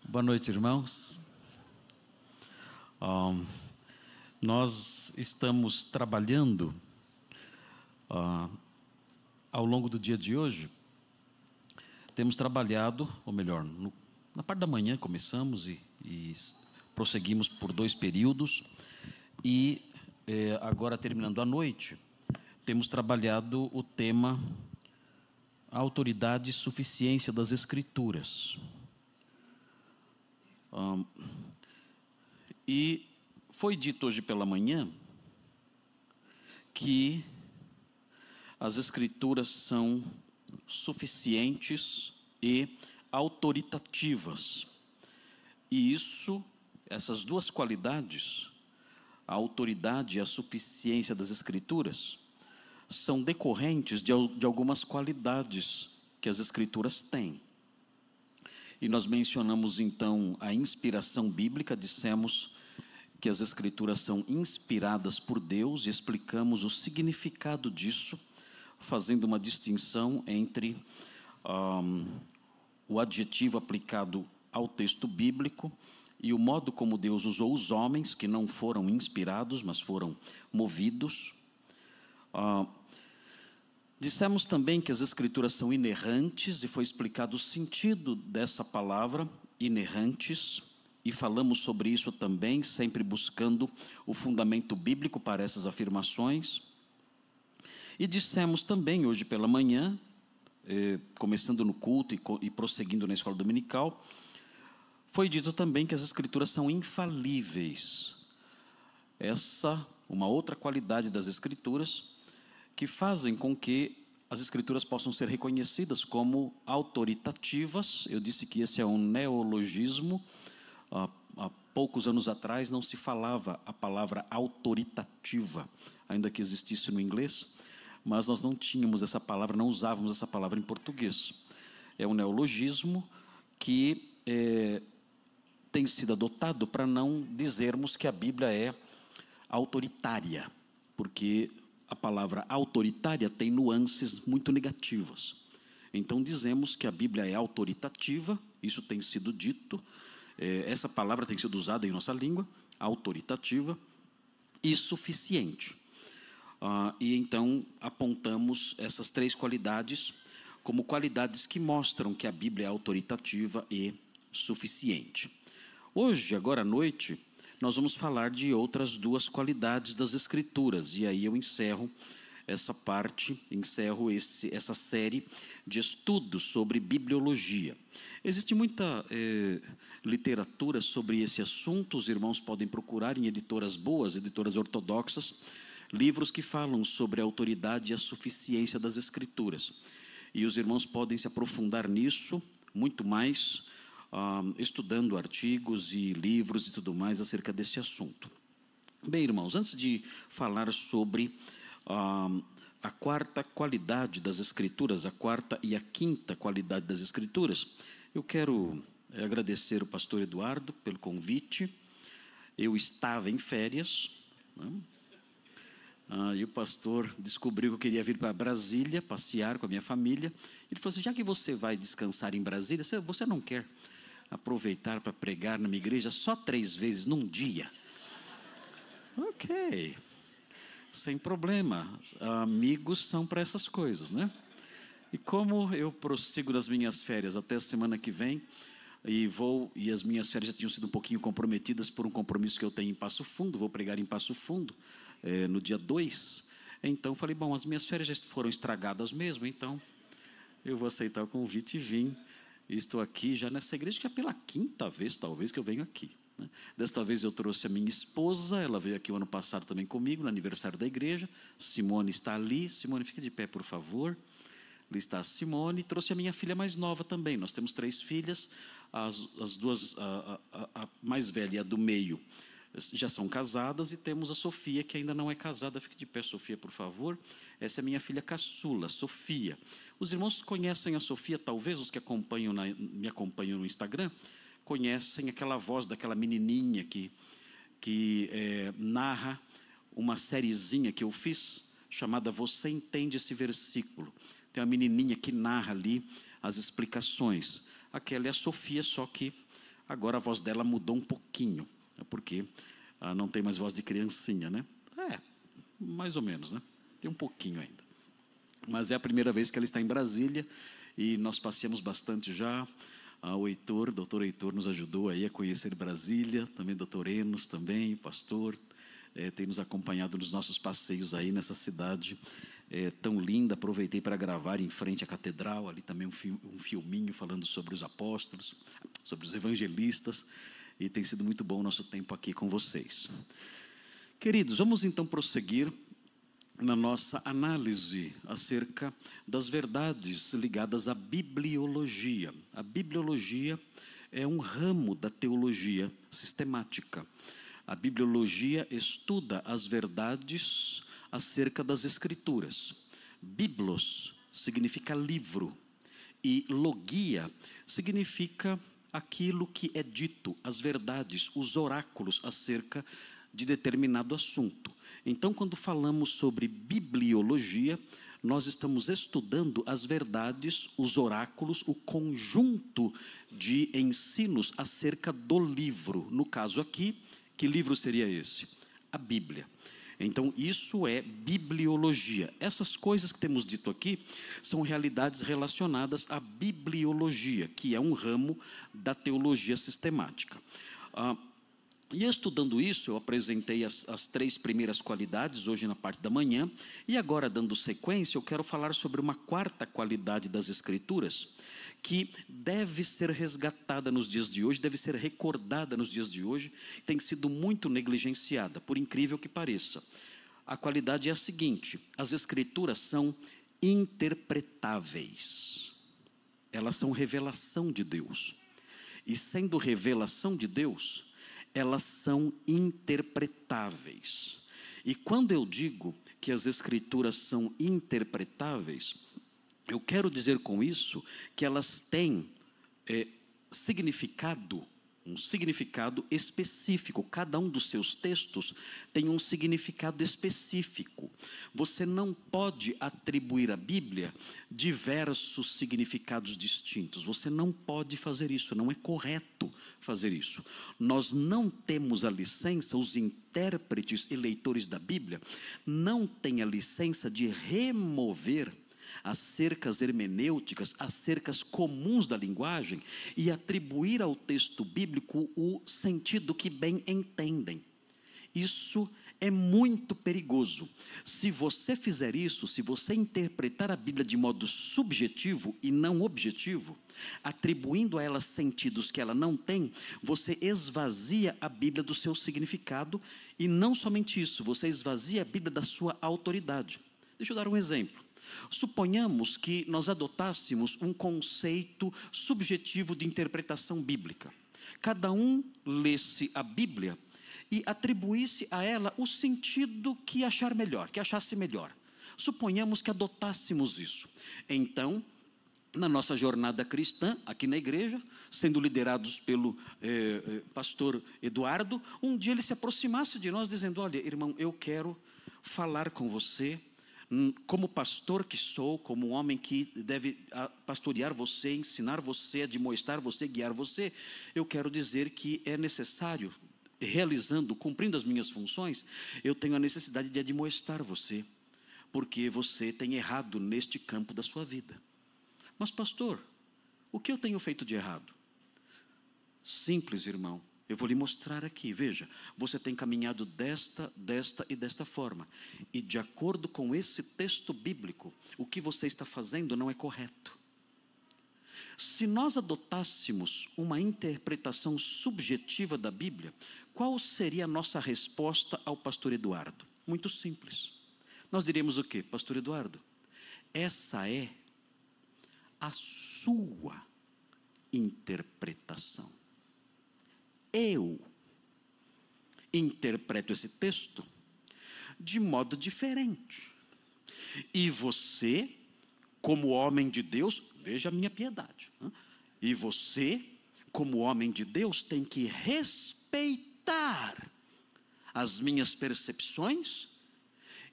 Boa noite, irmãos. Nós estamos trabalhando ao longo do dia de hoje. Temos trabalhado, ou melhor, na parte da manhã começamos e prosseguimos por 2 períodos. E agora, terminando a noite, temos trabalhado o tema autoridade e suficiência das Escrituras. E foi dito hoje pela manhã que as Escrituras são suficientes e autoritativas. E essas duas qualidades, a autoridade e a suficiência das Escrituras, são decorrentes de algumas qualidades que as Escrituras têm. E nós mencionamos então a inspiração bíblica, dissemos que as Escrituras são inspiradas por Deus e explicamos o significado disso, fazendo uma distinção entre o adjetivo aplicado ao texto bíblico e o modo como Deus usou os homens que não foram inspirados, mas foram movidos. Dissemos também que as Escrituras são inerrantes e foi explicado o sentido dessa palavra, inerrantes, e falamos sobre isso também, sempre buscando o fundamento bíblico para essas afirmações. E dissemos também hoje pela manhã, começando no culto e prosseguindo na escola dominical, foi dito também que as Escrituras são infalíveis. Uma outra qualidade das Escrituras, que fazem com que as Escrituras possam ser reconhecidas como autoritativas. Eu disse que esse é um neologismo. Há poucos anos atrás não se falava a palavra autoritativa, ainda que existisse no inglês, mas nós não tínhamos essa palavra, não usávamos essa palavra em português. É um neologismo que tem sido adotado para não dizermos que a Bíblia é autoritária, porque a palavra autoritária tem nuances muito negativas. Então dizemos que a Bíblia é autoritativa, isso tem sido dito, essa palavra tem sido usada em nossa língua, autoritativa e suficiente. E então apontamos essas 3 qualidades como qualidades que mostram que a Bíblia é autoritativa e suficiente. Hoje, agora à noite, nós vamos falar de outras 2 qualidades das Escrituras, e aí eu encerro essa parte, essa série de estudos sobre bibliologia. Existe muita literatura sobre esse assunto, os irmãos podem procurar em editoras boas, editoras ortodoxas, livros que falam sobre a autoridade e a suficiência das Escrituras. E os irmãos podem se aprofundar nisso muito mais, estudando artigos e livros e tudo mais acerca desse assunto. Bem, irmãos, antes de falar sobre a 4ª qualidade das Escrituras, a 4ª e a 5ª qualidade das Escrituras, eu quero agradecer o pastor Eduardo pelo convite. Eu estava em férias, né? E o pastor descobriu que eu queria vir para Brasília, passear com a minha família. Ele falou assim: já que você vai descansar em Brasília, você não quer aproveitar para pregar na minha igreja só 3 vezes num dia? Ok, sem problema, amigos são para essas coisas, né? E como eu prossigo das minhas férias até a semana que vem, e as minhas férias já tinham sido um pouquinho comprometidas por um compromisso que eu tenho em Passo Fundo, vou pregar em Passo Fundo no dia 2, então falei, bom, as minhas férias já foram estragadas mesmo, então eu vou aceitar o convite e vim. Estou aqui já nessa igreja, que é pela 5ª vez, talvez, que eu venho aqui, né? Desta vez eu trouxe a minha esposa, ela veio aqui o ano passado também comigo, no aniversário da igreja. Simone está ali. Simone, fica de pé, por favor. Ali está a Simone. Trouxe a minha filha mais nova também. Nós temos 3 filhas, as 2, a mais velha e a do meio, já são casadas, e temos a Sofia, que ainda não é casada. Fique de pé, Sofia, por favor. Essa é minha filha caçula, Sofia. Os irmãos conhecem a Sofia, talvez os que me acompanham no Instagram, conhecem aquela voz daquela menininha que narra uma sériezinha que eu fiz, chamada Você Entende Esse Versículo. Tem uma menininha que narra ali as explicações. Aquela é a Sofia, só que Agora a voz dela mudou um pouquinho, porque não tem mais voz de criancinha, né? Mais ou menos, né? Tem um pouquinho ainda. Mas é a primeira vez que ela está em Brasília e nós passeamos bastante já. O doutor Heitor nos ajudou aí a conhecer Brasília, também doutor Enos, também, pastor, tem nos acompanhado nos nossos passeios aí nessa cidade tão linda. Aproveitei para gravar em frente à catedral, ali também um filminho falando sobre os apóstolos, sobre os evangelistas, e tem sido muito bom o nosso tempo aqui com vocês. Queridos, vamos então prosseguir na nossa análise acerca das verdades ligadas à bibliologia. A bibliologia é um ramo da teologia sistemática. A bibliologia estuda as verdades acerca das Escrituras. Biblos significa livro e logia significa aquilo que é dito, as verdades, os oráculos acerca de determinado assunto. Então, quando falamos sobre bibliologia, nós estamos estudando as verdades, os oráculos, o conjunto de ensinos acerca do livro. No caso aqui, que livro seria esse? A Bíblia. Então, isso é bibliologia. Essas coisas que temos dito aqui são realidades relacionadas à bibliologia, que é um ramo da teologia sistemática. E estudando isso, eu apresentei as 3 primeiras qualidades hoje na parte da manhã, e agora, dando sequência, eu quero falar sobre uma 4ª qualidade das Escrituras, que deve ser resgatada nos dias de hoje, deve ser recordada nos dias de hoje, tem sido muito negligenciada, por incrível que pareça. A qualidade é a seguinte: as Escrituras são interpretáveis, elas são revelação de Deus, e sendo revelação de Deus, elas são interpretáveis. E quando eu digo que as Escrituras são interpretáveis, eu quero dizer com isso que elas têm um significado específico. Cada um dos seus textos tem um significado específico. Você não pode atribuir à Bíblia diversos significados distintos. Você não pode fazer isso, não é correto fazer isso. Nós não temos a licença, os intérpretes e leitores da Bíblia não têm a licença de remover as cercas hermenêuticas, as cercas comuns da linguagem e atribuir ao texto bíblico o sentido que bem entendem. Isso é muito perigoso. Se você fizer isso, se você interpretar a Bíblia de modo subjetivo e não objetivo, atribuindo a ela sentidos que ela não tem, você esvazia a Bíblia do seu significado, e não somente isso, você esvazia a Bíblia da sua autoridade. Deixa eu dar um exemplo. Suponhamos que nós adotássemos um conceito subjetivo de interpretação bíblica. Cada um lesse a Bíblia e atribuísse a ela o sentido que achar melhor, que achasse melhor. Suponhamos que adotássemos isso. Então, na nossa jornada cristã, aqui na igreja, sendo liderados pelo pastor Eduardo, um dia ele se aproximasse de nós dizendo: olha, irmão, eu quero falar com você, como pastor que sou, como um homem que deve pastorear você, ensinar você, admoestar você, guiar você. Eu quero dizer que é necessário, cumprindo as minhas funções, eu tenho a necessidade de admoestar você, porque você tem errado neste campo da sua vida. Mas pastor, o que eu tenho feito de errado? Simples, irmão. Eu vou lhe mostrar aqui, veja, você tem caminhado desta e desta forma, e de acordo com esse texto bíblico, o que você está fazendo não é correto. Se nós adotássemos uma interpretação subjetiva da Bíblia, qual seria a nossa resposta ao pastor Eduardo? Muito simples. Nós diríamos o quê? Pastor Eduardo, essa é a sua interpretação. Eu interpreto esse texto de modo diferente. E você, como homem de Deus, veja a minha piedade. E você, como homem de Deus, tem que respeitar as minhas percepções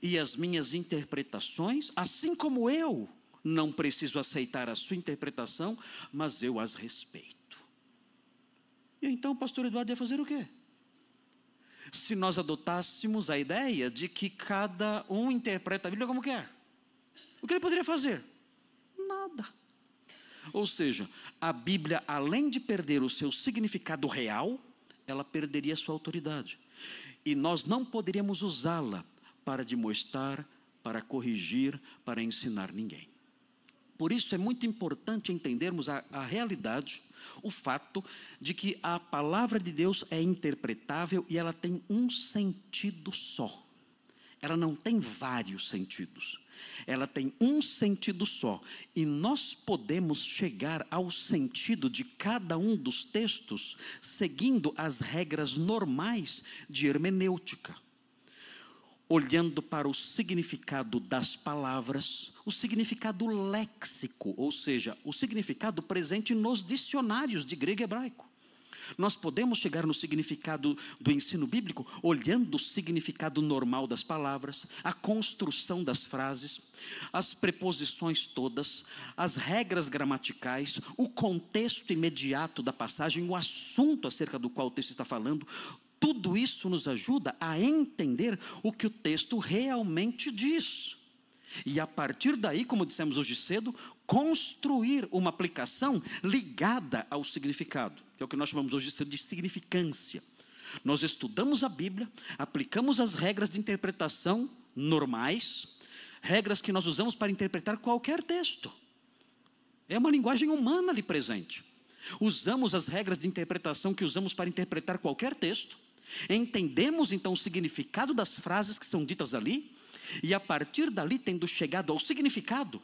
e as minhas interpretações, assim como eu não preciso aceitar a sua interpretação, mas eu as respeito. Então o pastor Eduardo ia fazer o quê? Se nós adotássemos a ideia de que cada um interpreta a Bíblia como quer, o que ele poderia fazer? Nada. Ou seja, a Bíblia, além de perder o seu significado real, ela perderia a sua autoridade. E nós não poderíamos usá-la para demonstrar, para corrigir, para ensinar ninguém. Por isso é muito importante entendermos a realidade, o fato de que a palavra de Deus é interpretável e ela tem um sentido só. Ela não tem vários sentidos. Ela tem um sentido só. E nós podemos chegar ao sentido de cada um dos textos seguindo as regras normais de hermenêutica. Olhando para o significado das palavras, o significado léxico, ou seja, o significado presente nos dicionários de grego e hebraico. Nós podemos chegar no significado do ensino bíblico olhando o significado normal das palavras, a construção das frases, as preposições todas, as regras gramaticais, o contexto imediato da passagem, o assunto acerca do qual o texto está falando. Tudo isso nos ajuda a entender o que o texto realmente diz. E a partir daí, como dissemos hoje cedo, construir uma aplicação ligada ao significado, que é o que nós chamamos hoje cedo de significância. Nós estudamos a Bíblia, aplicamos as regras de interpretação normais, regras que nós usamos para interpretar qualquer texto. É uma linguagem humana ali presente. Usamos as regras de interpretação que usamos para interpretar qualquer texto, entendemos então o significado das frases que são ditas ali, e a partir dali, tendo chegado ao significado,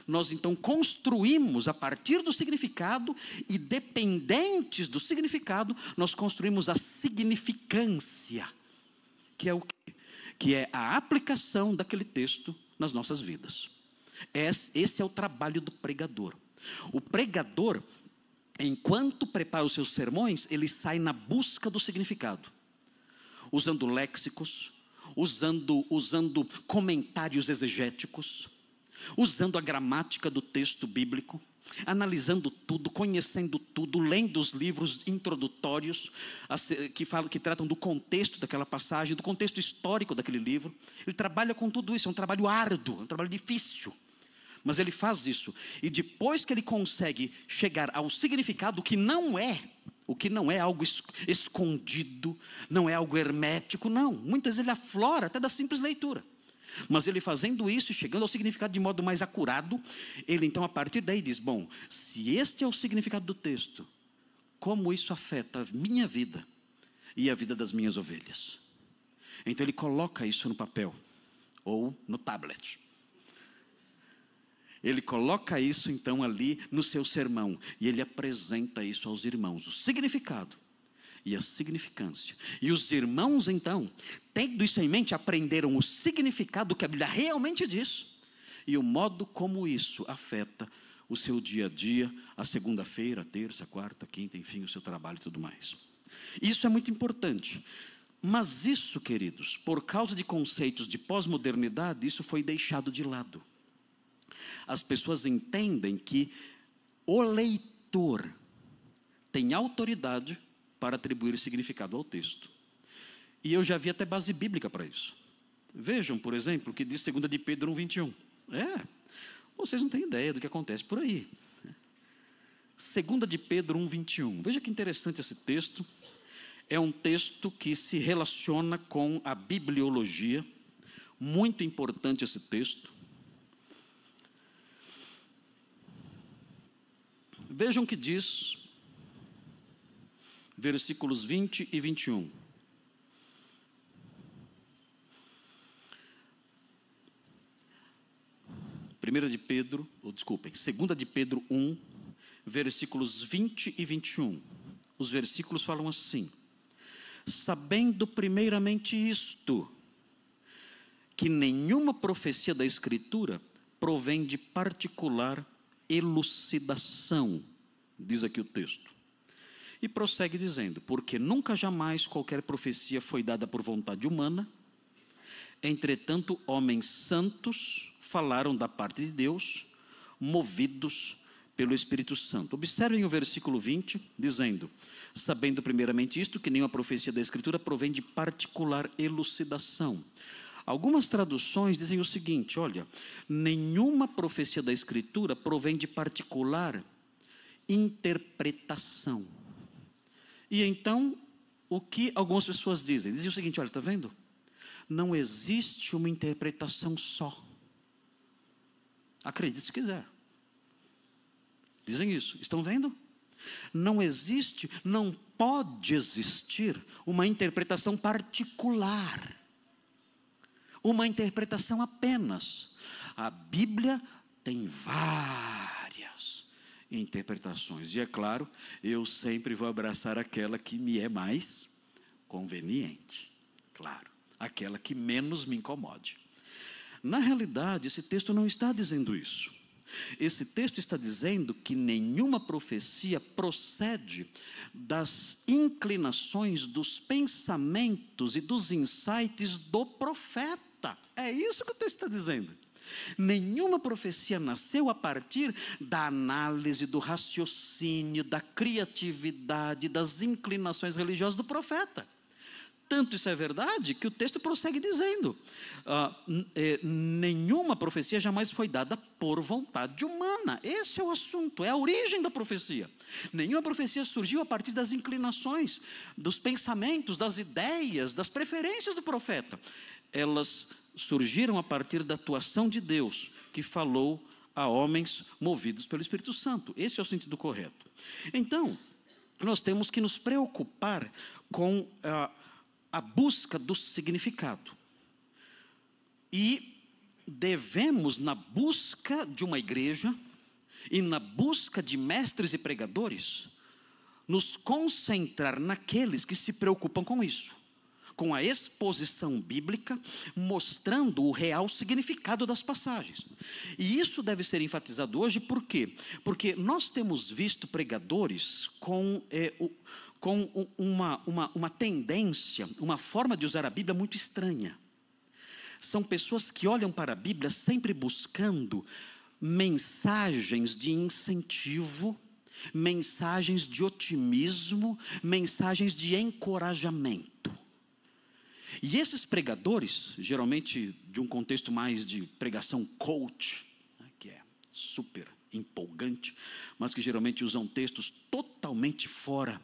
nós então construímos a partir do significado, e dependentes do significado, nós construímos a significância, que é o quê? Que é a aplicação daquele texto nas nossas vidas. Esse é o trabalho do pregador. O pregador, enquanto prepara os seus sermões, ele sai na busca do significado, usando léxicos, usando comentários exegéticos, usando a gramática do texto bíblico, analisando tudo, conhecendo tudo, lendo os livros introdutórios que tratam do contexto daquela passagem, do contexto histórico daquele livro. Ele trabalha com tudo isso, é um trabalho árduo, é um trabalho difícil, mas ele faz isso. E depois que ele consegue chegar ao significado, que não é algo escondido, não é algo hermético, não. Muitas vezes ele aflora até da simples leitura. Mas ele fazendo isso e chegando ao significado de modo mais acurado, ele então a partir daí diz, bom, se este é o significado do texto, como isso afeta a minha vida e a vida das minhas ovelhas? Então ele coloca isso no papel ou no tablet. Ele coloca isso então ali no seu sermão e ele apresenta isso aos irmãos, o significado e a significância. E os irmãos então, tendo isso em mente, aprenderam o significado que a Bíblia realmente diz e o modo como isso afeta o seu dia a dia, a segunda-feira, a terça, a quarta, a quinta, enfim, o seu trabalho e tudo mais. Isso é muito importante. Mas isso, queridos, por causa de conceitos de pós-modernidade, isso foi deixado de lado. As pessoas entendem que o leitor tem autoridade para atribuir significado ao texto. E eu já vi até base bíblica para isso. Vejam, por exemplo, o que diz 2 de Pedro 1,21. Vocês não têm ideia do que acontece por aí. 2 de Pedro 1,21. Veja que interessante esse texto. É um texto que se relaciona com a bibliologia. Muito importante esse texto. Vejam o que diz, versículos 20 e 21. Segunda de Pedro 1, versículos 20 e 21. Os versículos falam assim: sabendo primeiramente isto, que nenhuma profecia da Escritura provém de particular elucidação, diz aqui o texto. E prossegue dizendo, porque nunca jamais qualquer profecia foi dada por vontade humana, entretanto homens santos falaram da parte de Deus, movidos pelo Espírito Santo. Observem o versículo 20, dizendo: sabendo primeiramente isto, que nenhuma profecia da Escritura provém de particular elucidação. Algumas traduções dizem o seguinte: olha, nenhuma profecia da Escritura provém de particular interpretação. E então, o que algumas pessoas dizem? Dizem o seguinte: olha, está vendo? Não existe uma interpretação só. Acredite se quiser. Dizem isso. Estão vendo? Não existe, não pode existir uma interpretação particular. Uma interpretação apenas. A Bíblia tem várias interpretações. E é claro, eu sempre vou abraçar aquela que me é mais conveniente. Claro, aquela que menos me incomode. Na realidade, esse texto não está dizendo isso. Esse texto está dizendo que nenhuma profecia procede das inclinações, dos pensamentos e dos insights do profeta. É isso que o texto está dizendo. Nenhuma profecia nasceu a partir da análise, do raciocínio, da criatividade, das inclinações religiosas do profeta. Tanto isso é verdade que o texto prossegue dizendo: nenhuma profecia jamais foi dada por vontade humana. Esse é o assunto, é a origem da profecia. Nenhuma profecia surgiu a partir das inclinações, dos pensamentos, das ideias, das preferências do profeta. Elas surgiram a partir da atuação de Deus, que falou a homens movidos pelo Espírito Santo. Esse é o sentido correto. Então, nós temos que nos preocupar com a busca do significado. E devemos, na busca de uma igreja e na busca de mestres e pregadores, nos concentrar naqueles que se preocupam com isso, com a exposição bíblica, mostrando o real significado das passagens. E isso deve ser enfatizado hoje, por quê? Porque nós temos visto pregadores com uma tendência, uma forma de usar a Bíblia muito estranha. São pessoas que olham para a Bíblia sempre buscando mensagens de incentivo, mensagens de otimismo, mensagens de encorajamento. E esses pregadores, geralmente de um contexto mais de pregação coach, né, que é super empolgante, mas que geralmente usam textos totalmente fora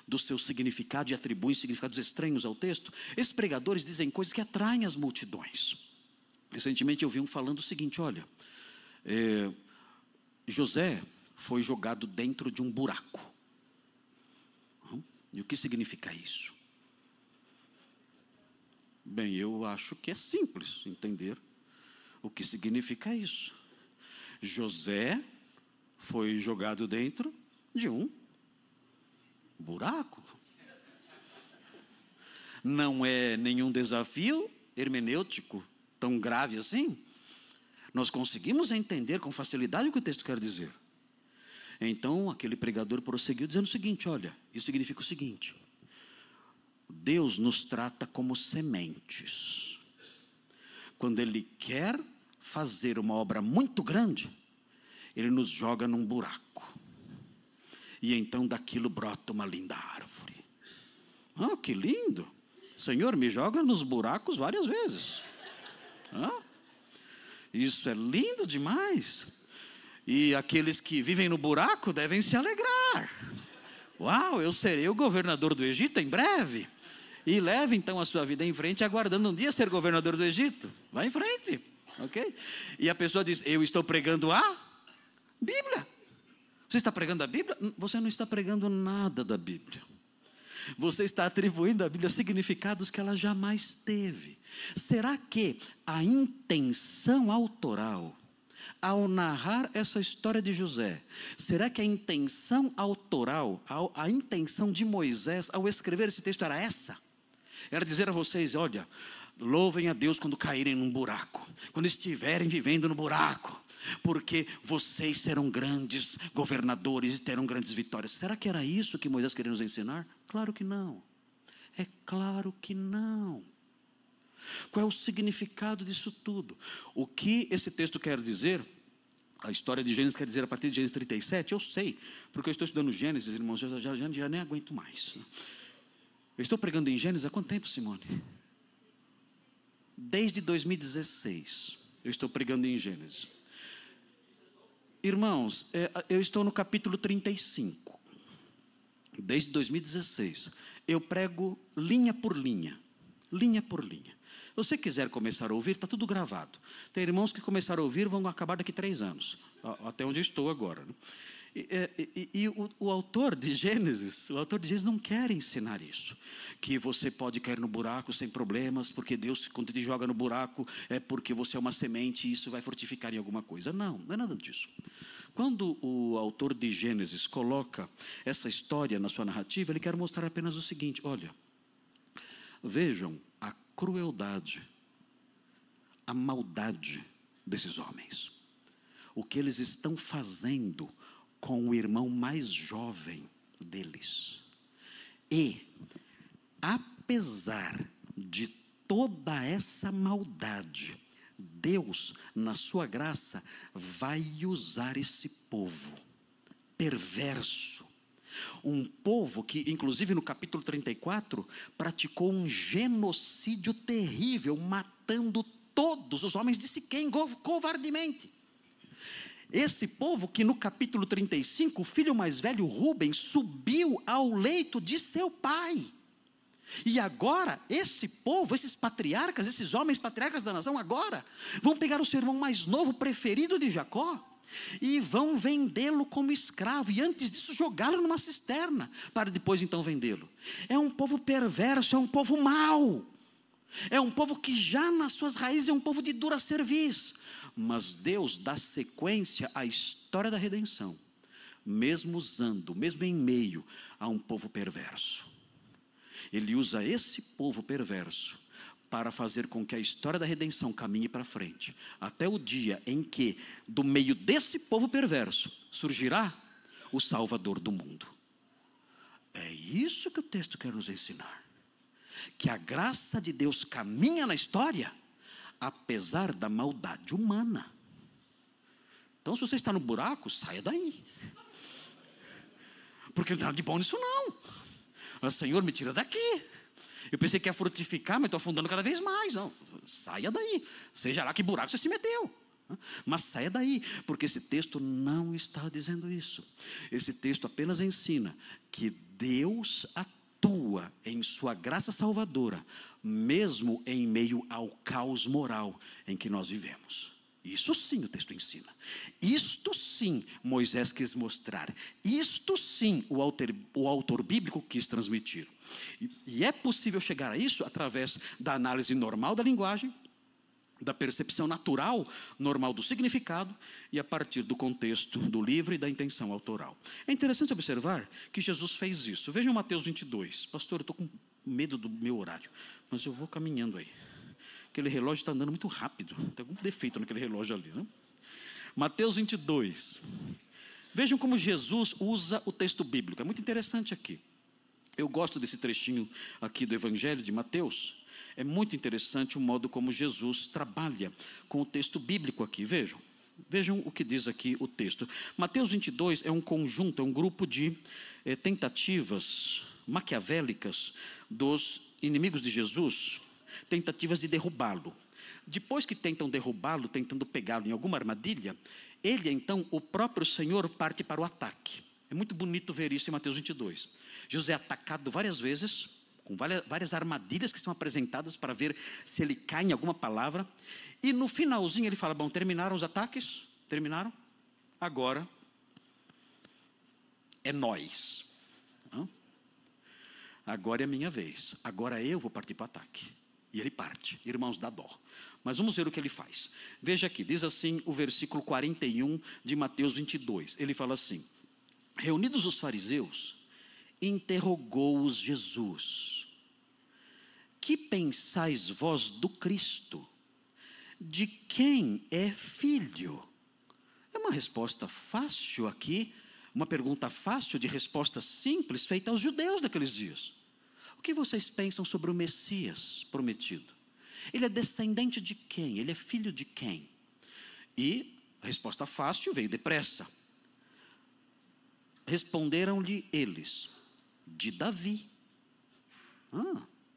do seu significado e atribuem significados estranhos ao texto. Esses pregadores dizem coisas que atraem as multidões. Recentemente eu vi um falando o seguinte: olha, José foi jogado dentro de um buraco. E o que significa isso? Bem, eu acho que é simples entender o que significa isso. José foi jogado dentro de um buraco. Não é nenhum desafio hermenêutico tão grave assim. Nós conseguimos entender com facilidade o que o texto quer dizer. Então, aquele pregador prosseguiu dizendo o seguinte: olha, isso significa o seguinte: Deus nos trata como sementes. Quando Ele quer fazer uma obra muito grande, Ele nos joga num buraco. E então daquilo brota uma linda árvore. Ah, que lindo! Senhor, me joga nos buracos várias vezes. Isso é lindo demais. E aqueles que vivem no buraco devem se alegrar. Uau, eu serei o governador do Egito em breve. E leve então a sua vida em frente, aguardando um dia ser governador do Egito. Vá em frente, ok? E a pessoa diz: eu estou pregando a Bíblia. Você está pregando a Bíblia? Você não está pregando nada da Bíblia. Você está atribuindo à Bíblia significados que ela jamais teve. Será que a intenção autoral, ao narrar essa história de José, será que a intenção autoral, a intenção de Moisés ao escrever esse texto era essa? Era dizer a vocês: olha, louvem a Deus quando caírem num buraco, quando estiverem vivendo no buraco, porque vocês serão grandes governadores e terão grandes vitórias. Será que era isso que Moisés queria nos ensinar? Claro que não. É claro que não. Qual é o significado disso tudo? O que esse texto quer dizer A história de Gênesis quer dizer a partir de Gênesis 37, eu sei, porque eu estou estudando Gênesis, irmãos, já nem aguento mais. Eu estou pregando em Gênesis há quanto tempo, Simone? Desde 2016, eu estou pregando em Gênesis. Irmãos, eu estou no capítulo 35, desde 2016. Eu prego linha por linha, linha por linha. Se você quiser começar a ouvir, está tudo gravado. Tem irmãos que começaram a ouvir, vão acabar daqui 3 anos, até onde eu estou agora. E o autor de Gênesis não quer ensinar isso. Que você pode cair no buraco sem problemas, porque Deus, quando te joga no buraco, é porque você é uma semente e isso vai frutificar em alguma coisa. Não é nada disso. Quando o autor de Gênesis coloca essa história na sua narrativa, ele quer mostrar apenas o seguinte: olha, vejam a crueldade, a maldade desses homens. O que eles estão fazendo com o irmão mais jovem deles. E, apesar de toda essa maldade, Deus, na sua graça, vai usar esse povo perverso. Um povo que, inclusive no capítulo 34, praticou um genocídio terrível, matando todos os homens de Siquém, covardemente. Esse povo que no capítulo 35, o filho mais velho, Rúben, subiu ao leito de seu pai. E agora, esse povo, esses patriarcas, esses homens patriarcas da nação, agora, vão pegar o seu irmão mais novo, preferido de Jacó, e vão vendê-lo como escravo, e antes disso jogá-lo numa cisterna, para depois então vendê-lo. É um povo perverso, é um povo mau, é um povo que já nas suas raízes é um povo de dura cerviz. Mas Deus dá sequência à história da redenção, mesmo em meio a um povo perverso. Ele usa esse povo perverso para fazer com que a história da redenção caminhe para frente, até o dia em que, do meio desse povo perverso, surgirá o Salvador do mundo. É isso que o texto quer nos ensinar. Que a graça de Deus caminha na história, apesar da maldade humana. Então, se você está no buraco, saia daí. Porque não tem nada de bom nisso não. O Senhor, me tira daqui. Eu pensei que ia frutificar, mas estou afundando cada vez mais. Não, saia daí. Seja lá que buraco você se meteu. Mas saia daí, porque esse texto não está dizendo isso. Esse texto apenas ensina que Deus atua em sua graça salvadora, mesmo em meio ao caos moral em que nós vivemos. Isso sim o texto ensina. Isto sim Moisés quis mostrar. Isto sim o autor bíblico quis transmitir. E é possível chegar a isso através da análise normal da linguagem, da percepção natural, normal do significado, e a partir do contexto do livro e da intenção autoral. É interessante observar que Jesus fez isso. Vejam Mateus 22. Pastor, eu estou com medo do meu horário, mas eu vou caminhando aí. Aquele relógio está andando muito rápido. Tem algum defeito naquele relógio ali, não? Mateus 22. Vejam como Jesus usa o texto bíblico. É muito interessante aqui. Eu gosto desse trechinho aqui do Evangelho de Mateus. É muito interessante o modo como Jesus trabalha com o texto bíblico aqui. Vejam o que diz aqui o texto. Mateus 22 é um conjunto, é um grupo de tentativas maquiavélicas dos inimigos de Jesus, tentativas de derrubá-lo. Depois que tentam derrubá-lo, tentando pegá-lo em alguma armadilha, ele então, o próprio Senhor, parte para o ataque. É muito bonito ver isso em Mateus 22. Jesus é atacado várias vezes, com várias armadilhas que são apresentadas para ver se ele cai em alguma palavra. E no finalzinho ele fala, bom, terminaram os ataques? Terminaram? Agora é nós. Agora é a minha vez. Agora eu vou partir para o ataque. E ele parte. Irmãos, dá dó. Mas vamos ver o que ele faz. Veja aqui, diz assim o versículo 41 de Mateus 22. Ele fala assim, reunidos os fariseus, interrogou-os Jesus: que pensais vós do Cristo? De quem é filho? É uma resposta fácil aqui, uma pergunta fácil de resposta simples, feita aos judeus daqueles dias. O que vocês pensam sobre o Messias prometido? Ele é descendente de quem? Ele é filho de quem? E A resposta fácil veio depressa. Responderam-lhe eles: de Davi.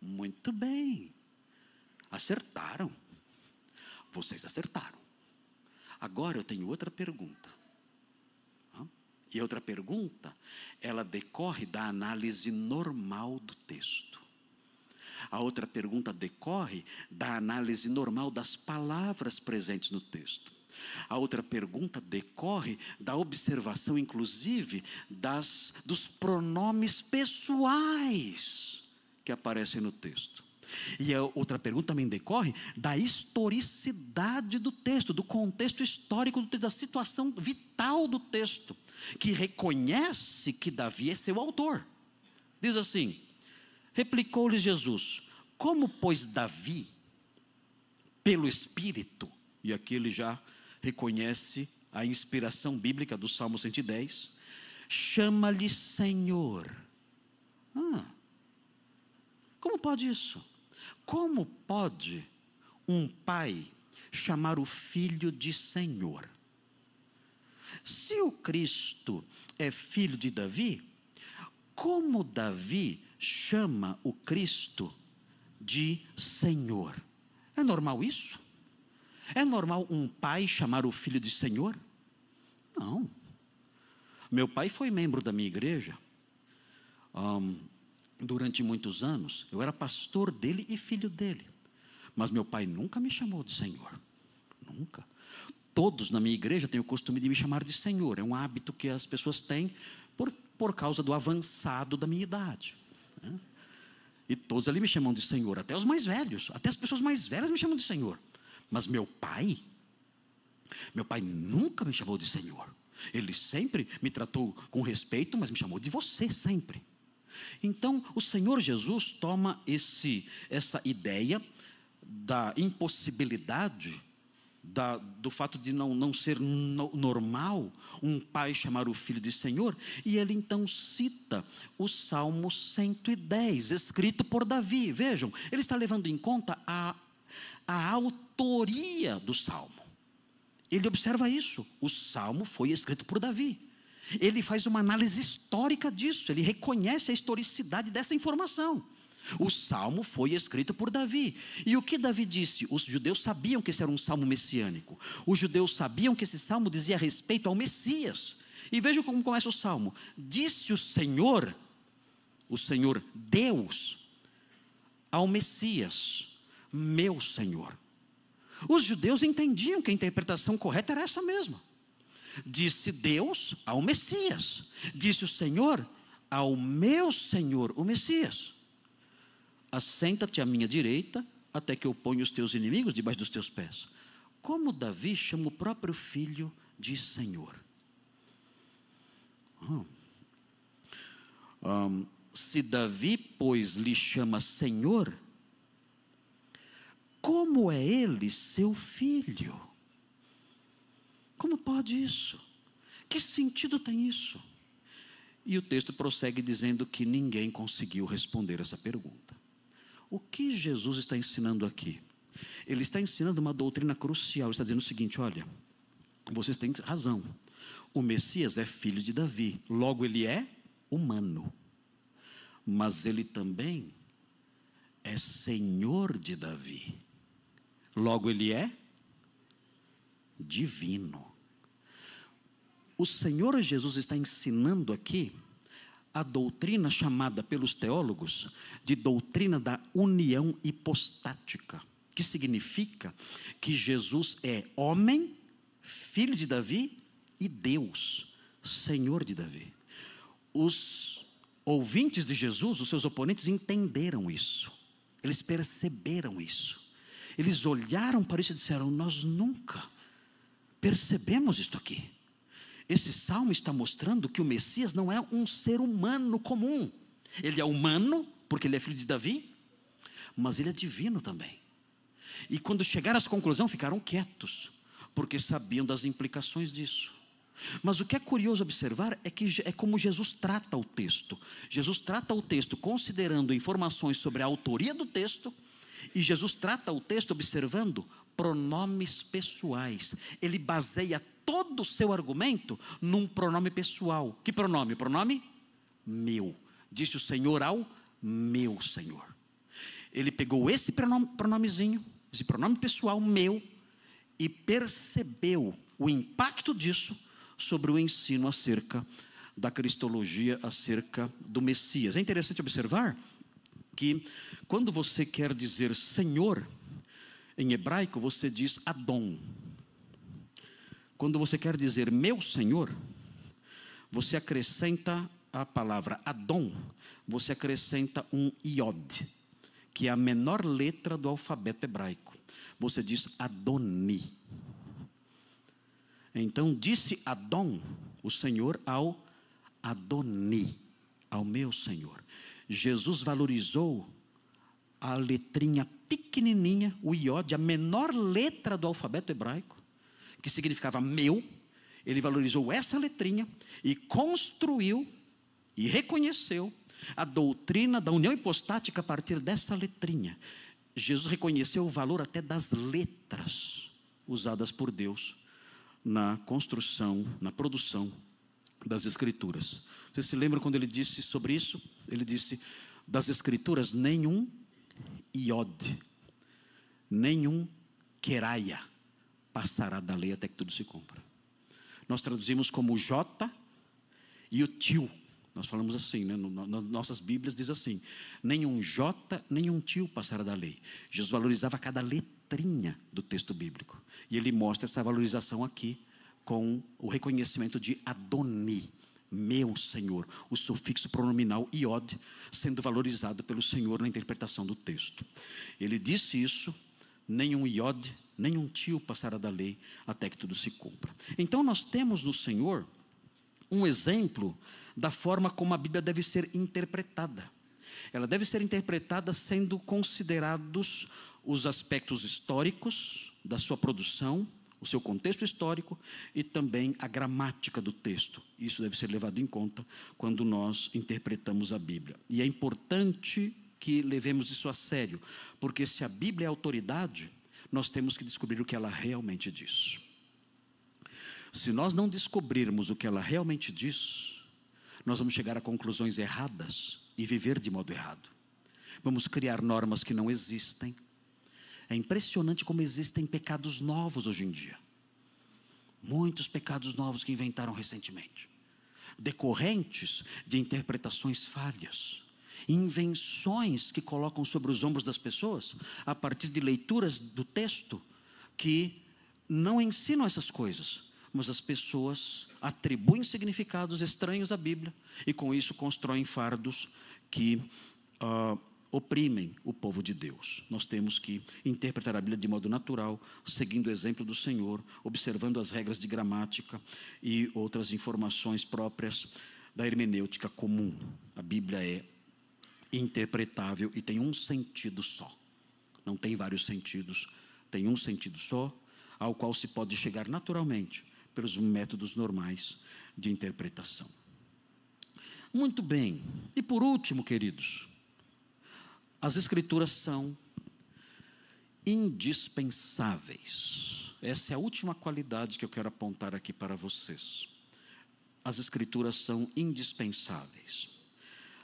Muito bem. Acertaram. Vocês acertaram. Agora eu tenho outra pergunta. E outra pergunta, ela decorre da análise normal do texto. A outra pergunta decorre da análise normal das palavras presentes no texto. A outra pergunta decorre da observação, inclusive, dos pronomes pessoais que aparecem no texto. E a outra pergunta também decorre da historicidade do texto, do contexto histórico do texto, da situação vital do texto, que reconhece que Davi é seu autor. Diz assim: replicou-lhes Jesus: como, pois, Davi, pelo Espírito, e aqui ele já reconhece a inspiração bíblica do Salmo 110, chama-lhe Senhor. Como pode isso? Como pode um pai chamar o filho de Senhor? Se o Cristo é filho de Davi, como Davi chama o Cristo de Senhor? É normal isso? É normal um pai chamar o filho de Senhor? Não. Meu pai foi membro da minha igreja durante muitos anos. Eu era pastor dele e filho dele. Mas meu pai nunca me chamou de Senhor. Nunca. Todos na minha igreja têm o costume de me chamar de Senhor. É um hábito que as pessoas têm por causa do avançado da minha idade. E todos ali me chamam de Senhor. Até os mais velhos. Até as pessoas mais velhas me chamam de Senhor. Mas meu pai nunca me chamou de Senhor. Ele sempre me tratou com respeito, mas me chamou de você sempre. Então, o Senhor Jesus toma essa ideia da impossibilidade, do fato de não ser normal um pai chamar o filho de Senhor, e ele então cita o Salmo 110, escrito por Davi. Vejam, ele está levando em conta a autoria do Salmo. Ele observa isso, o Salmo foi escrito por Davi. Ele faz uma análise histórica disso, ele reconhece a historicidade dessa informação. O salmo foi escrito por Davi. E o que Davi disse? Os judeus sabiam que esse era um salmo messiânico. Os judeus sabiam que esse salmo dizia respeito ao Messias. E vejam como começa o salmo: disse o Senhor Deus, ao Messias, meu Senhor. Os judeus entendiam que a interpretação correta era essa mesma. Disse Deus ao Messias, disse o Senhor ao meu Senhor, o Messias: assenta-te à minha direita, até que eu ponha os teus inimigos debaixo dos teus pés. Como Davi chama o próprio filho de Senhor. Se Davi, pois, lhe chama Senhor, como é ele seu filho? Como pode isso? Que sentido tem isso? E o texto prossegue dizendo que ninguém conseguiu responder essa pergunta. O que Jesus está ensinando aqui? Ele está ensinando uma doutrina crucial. Ele está dizendo o seguinte: olha, vocês têm razão. O Messias é filho de Davi, logo ele é humano. Mas ele também é Senhor de Davi, logo ele é divino. O Senhor Jesus está ensinando aqui a doutrina chamada pelos teólogos de doutrina da união hipostática, que significa que Jesus é homem, filho de Davi, e Deus, Senhor de Davi. Os ouvintes de Jesus, os seus oponentes, entenderam isso, eles perceberam isso, eles olharam para isso e disseram: nós nunca percebemos isto aqui. Esse salmo está mostrando que o Messias não é um ser humano comum. Ele é humano, porque ele é filho de Davi, mas ele é divino também. E quando chegaram a essa conclusão, ficaram quietos, porque sabiam das implicações disso. Mas o que é curioso observar é como Jesus trata o texto. Jesus trata o texto considerando informações sobre a autoria do texto, e Jesus trata o texto observando pronomes pessoais. Ele baseia todo o seu argumento num pronome pessoal. Que pronome? O pronome meu. Disse o Senhor ao meu Senhor. Ele pegou esse pronomezinho, esse pronome pessoal meu, e percebeu o impacto disso sobre o ensino acerca da cristologia, acerca do Messias. É interessante observar que quando você quer dizer Senhor, em hebraico você diz Adon. Quando você quer dizer meu Senhor, você acrescenta a palavra Adon, você acrescenta um iod, que é a menor letra do alfabeto hebraico. Você diz Adoni. Então disse Adon, o Senhor, ao Adoni, ao meu Senhor. Jesus valorizou a letrinha pequenininha, o iod, a menor letra do alfabeto hebraico, que significava meu. Ele valorizou essa letrinha e construiu e reconheceu a doutrina da união hipostática a partir dessa letrinha. Jesus reconheceu o valor até das letras usadas por Deus na construção, na produção das Escrituras. Vocês se lembram quando ele disse sobre isso? Ele disse, das Escrituras nenhum iod, nenhum queraia passará da lei até que tudo se cumpra. Nós traduzimos como J e o tio. Nós falamos assim, né? Nas nossas Bíblias diz assim, nenhum J, nenhum tio passará da lei. Jesus valorizava cada letrinha do texto bíblico. E ele mostra essa valorização aqui, com o reconhecimento de Adoni, meu Senhor, o sufixo pronominal iod, sendo valorizado pelo Senhor na interpretação do texto. Ele disse isso, nenhum iod, nenhum tio passará da lei, até que tudo se cumpra. Então nós temos no Senhor um exemplo da forma como a Bíblia deve ser interpretada. Ela deve ser interpretada sendo considerados os aspectos históricos da sua produção, o seu contexto histórico e também a gramática do texto. Isso deve ser levado em conta quando nós interpretamos a Bíblia. E é importante que levemos isso a sério, porque se a Bíblia é autoridade, nós temos que descobrir o que ela realmente diz. Se nós não descobrirmos o que ela realmente diz, nós vamos chegar a conclusões erradas e viver de modo errado. Vamos criar normas que não existem. É impressionante como existem pecados novos hoje em dia. Muitos pecados novos que inventaram recentemente, decorrentes de interpretações falhas, invenções que colocam sobre os ombros das pessoas, a partir de leituras do texto, que não ensinam essas coisas, mas as pessoas atribuem significados estranhos à Bíblia, e com isso constroem fardos que oprimem o povo de Deus. Nós temos que interpretar a Bíblia de modo natural, seguindo o exemplo do Senhor, observando as regras de gramática e outras informações próprias da hermenêutica comum. A Bíblia é interpretável e tem um sentido só. Não tem vários sentidos, tem um sentido só, ao qual se pode chegar naturalmente pelos métodos normais de interpretação. Muito bem. E por último, queridos, as Escrituras são indispensáveis. Essa é a última qualidade que eu quero apontar aqui para vocês. As Escrituras são indispensáveis,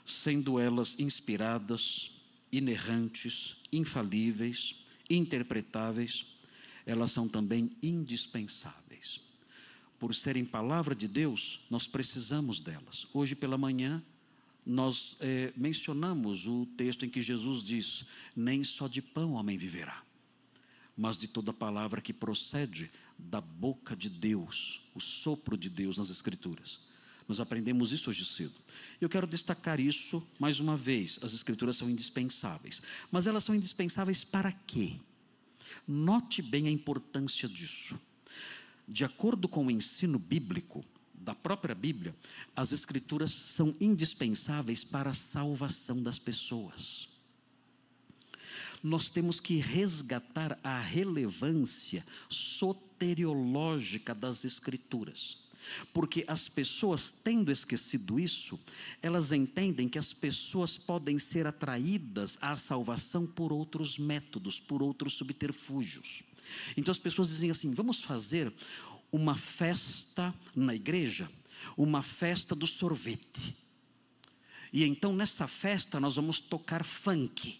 sendo elas inspiradas, inerrantes, infalíveis, interpretáveis, elas são também indispensáveis. Por serem palavra de Deus, nós precisamos delas. Hoje pela manhã, nós mencionamos o texto em que Jesus diz, nem só de pão o homem viverá, mas de toda palavra que procede da boca de Deus, o sopro de Deus nas Escrituras. Nós aprendemos isso hoje cedo. Eu quero destacar isso mais uma vez. As Escrituras são indispensáveis. Mas elas são indispensáveis para quê? Note bem a importância disso. De acordo com o ensino bíblico, da própria Bíblia, as Escrituras são indispensáveis para a salvação das pessoas. Nós temos que resgatar a relevância soteriológica das Escrituras. Porque as pessoas, tendo esquecido isso, elas entendem que as pessoas podem ser atraídas à salvação por outros métodos, por outros subterfúgios. Então as pessoas dizem assim, vamos fazer uma festa na igreja, uma festa do sorvete. E então nessa festa nós vamos tocar funk.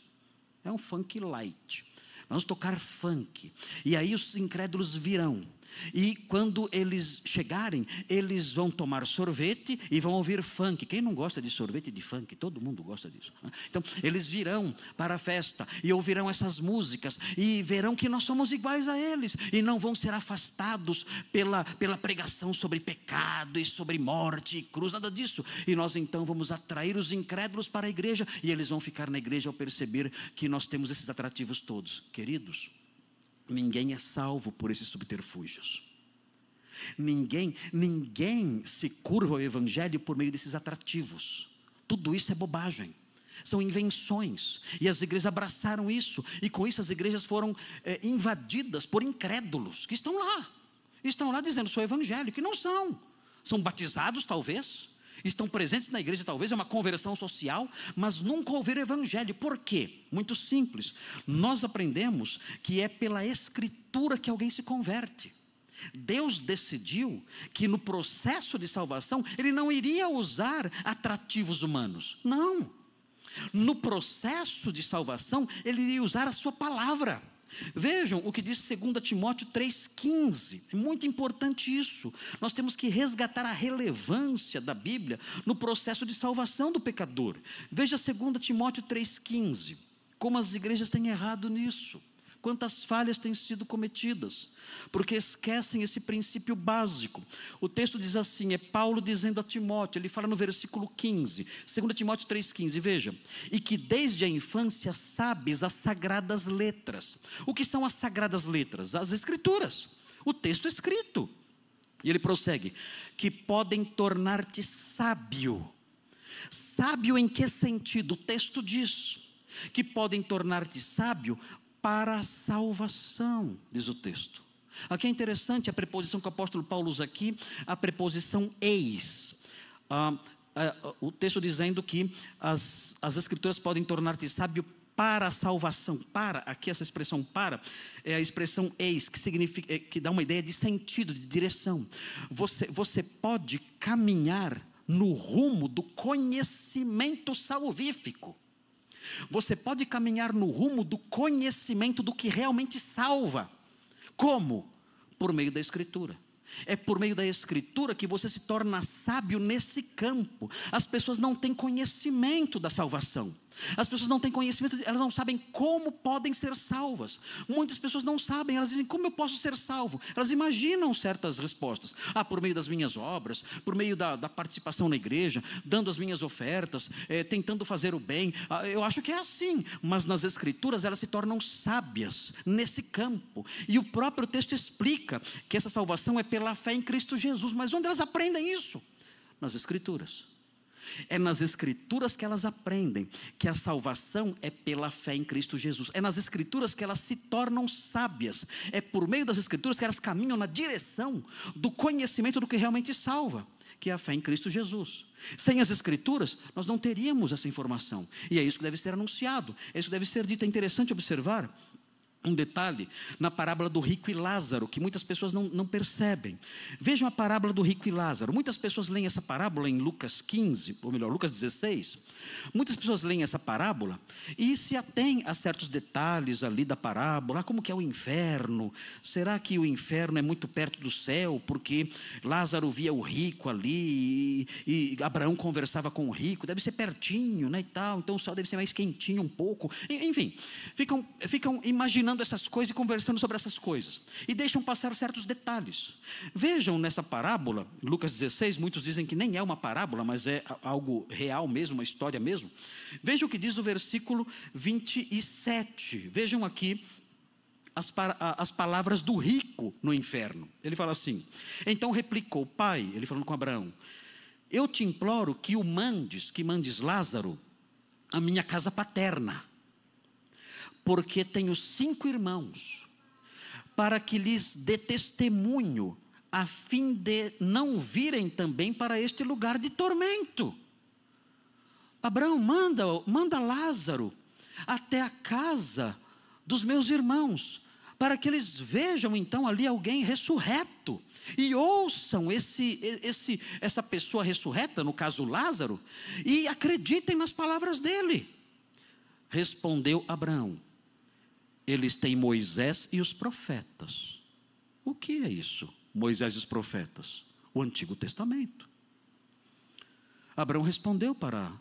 É um funk light. Vamos tocar funk. E aí os incrédulos virão. E quando eles chegarem, eles vão tomar sorvete e vão ouvir funk. Quem não gosta de sorvete e de funk? Todo mundo gosta disso. Então, eles virão para a festa e ouvirão essas músicas e verão que nós somos iguais a eles. E não vão ser afastados pela pregação sobre pecado e sobre morte e cruz, nada disso. E nós então vamos atrair os incrédulos para a igreja e eles vão ficar na igreja ao perceber que nós temos esses atrativos todos. Queridos, ninguém é salvo por esses subterfúgios. Ninguém se curva ao evangelho por meio desses atrativos. Tudo isso é bobagem. São invenções. E as igrejas abraçaram isso. E com isso as igrejas foram invadidas por incrédulos que estão lá. Estão lá dizendo, sou evangélico. E não são. São batizados talvez. Estão presentes na igreja, talvez é uma conversão social, mas nunca ouviram o evangelho. Por quê? Muito simples. Nós aprendemos que é pela escritura que alguém se converte. Deus decidiu que no processo de salvação Ele não iria usar atrativos humanos. Não. No processo de salvação Ele iria usar a sua palavra. Vejam o que diz 2 Timóteo 3,15, é muito importante isso. Nós temos que resgatar a relevância da Bíblia no processo de salvação do pecador. Veja 2 Timóteo 3,15, como as igrejas têm errado nisso. Quantas falhas têm sido cometidas, porque esquecem esse princípio básico. O texto diz assim, é Paulo dizendo a Timóteo, ele fala no versículo 15, 2 Timóteo 3,15, veja, e que desde a infância sabes as sagradas letras. O que são as sagradas letras? As escrituras, o texto escrito. E ele prossegue, que podem tornar-te sábio. Sábio em que sentido? O texto diz, que podem tornar-te sábio para a salvação, diz o texto. Aqui é interessante a preposição que o apóstolo Paulo usa aqui, a preposição eis. O texto dizendo que as escrituras podem tornar-te sábio para a salvação. Para, aqui essa expressão para, é a expressão eis, que significa, que dá uma ideia de sentido, de direção. Você pode caminhar no rumo do conhecimento salvífico. Você pode caminhar no rumo do conhecimento do que realmente salva. Como? Por meio da Escritura. É por meio da Escritura que você se torna sábio nesse campo. As pessoas não têm conhecimento da salvação. As pessoas não têm conhecimento, elas não sabem como podem ser salvas. Muitas pessoas não sabem, elas dizem, como eu posso ser salvo? Elas imaginam certas respostas. Por meio das minhas obras, por meio da participação na igreja, dando as minhas ofertas, tentando fazer o bem. Eu acho que é assim, mas nas Escrituras elas se tornam sábias nesse campo. E o próprio texto explica que essa salvação é pela fé em Cristo Jesus. Mas onde elas aprendem isso? Nas Escrituras. É nas Escrituras que elas aprendem que a salvação é pela fé em Cristo Jesus. É nas Escrituras que elas se tornam sábias. É por meio das Escrituras que elas caminham na direção do conhecimento do que realmente salva, que é a fé em Cristo Jesus. Sem as Escrituras, nós não teríamos essa informação. E é isso que deve ser anunciado, é isso que deve ser dito. É interessante observar um detalhe na parábola do rico e Lázaro, que muitas pessoas não percebem. Vejam a parábola do rico e Lázaro. Muitas pessoas leem essa parábola em Lucas 15, ou melhor, Lucas 16. Muitas pessoas leem essa parábola e se atêm a certos detalhes ali da parábola. Como que é o inferno? Será que o inferno é muito perto do céu? Porque Lázaro via o rico ali e Abraão conversava com o rico. Deve ser pertinho, né, e tal. Então o céu deve ser mais quentinho um pouco. Enfim, ficam imaginando essas coisas e conversando sobre essas coisas e deixam passar certos detalhes. Vejam nessa parábola, Lucas 16, muitos dizem que nem é uma parábola, mas é algo real mesmo, uma história mesmo. Vejam o que diz o versículo 27. Vejam aqui as palavras do rico no inferno. Ele fala assim, então replicou, pai, ele falando com Abraão, eu te imploro que mandes Lázaro à minha casa paterna, porque tenho 5 irmãos, para que lhes dê testemunho, a fim de não virem também para este lugar de tormento. Abraão, manda Lázaro até a casa dos meus irmãos, para que eles vejam então ali alguém ressurreto, e ouçam essa pessoa ressurreta, no caso Lázaro, e acreditem nas palavras dele. Respondeu Abraão: eles têm Moisés e os profetas. O que é isso? Moisés e os profetas? O Antigo Testamento. Abraão respondeu para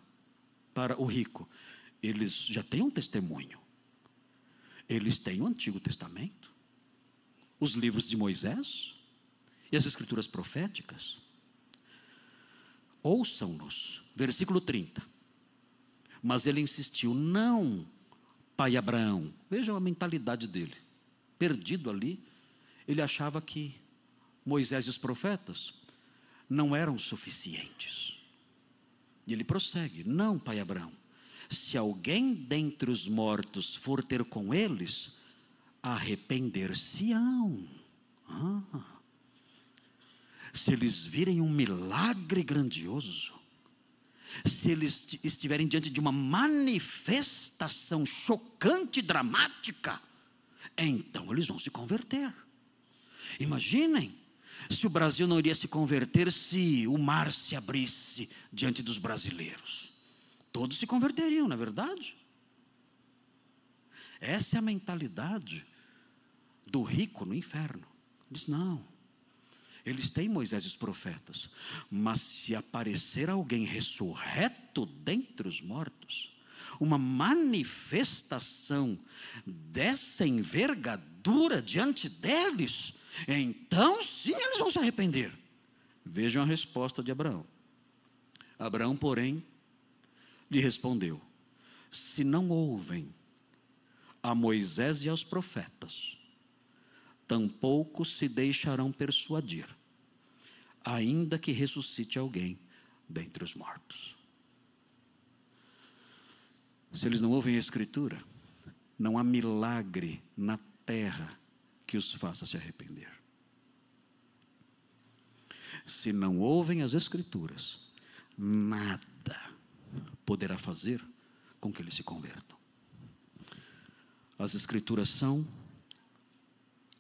o rico: eles já têm um testemunho. Eles têm o Antigo Testamento, os livros de Moisés e as escrituras proféticas. Ouçam-nos. Versículo 30. Mas ele insistiu: não, pai Abraão. Vejam a mentalidade dele. Perdido ali, ele achava que Moisés e os profetas não eram suficientes. E ele prossegue: não, pai Abraão. Se alguém dentre os mortos for ter com eles, arrepender-se-ão. Se eles virem um milagre grandioso, se eles estiverem diante de uma manifestação chocante, dramática, então eles vão se converter. Imaginem, se o Brasil não iria se converter se o mar se abrisse diante dos brasileiros. Todos se converteriam, não é verdade? Essa é a mentalidade do rico no inferno. Diz: não, eles têm Moisés e os profetas, mas se aparecer alguém ressurreto dentre os mortos, uma manifestação dessa envergadura diante deles, então sim eles vão se arrepender. Vejam a resposta de Abraão. Abraão, porém, lhe respondeu: se não ouvem a Moisés e aos profetas, tampouco se deixarão persuadir, ainda que ressuscite alguém dentre os mortos. Se eles não ouvem a Escritura, não há milagre na terra que os faça se arrepender. Se não ouvem as Escrituras, nada poderá fazer com que eles se convertam. As Escrituras são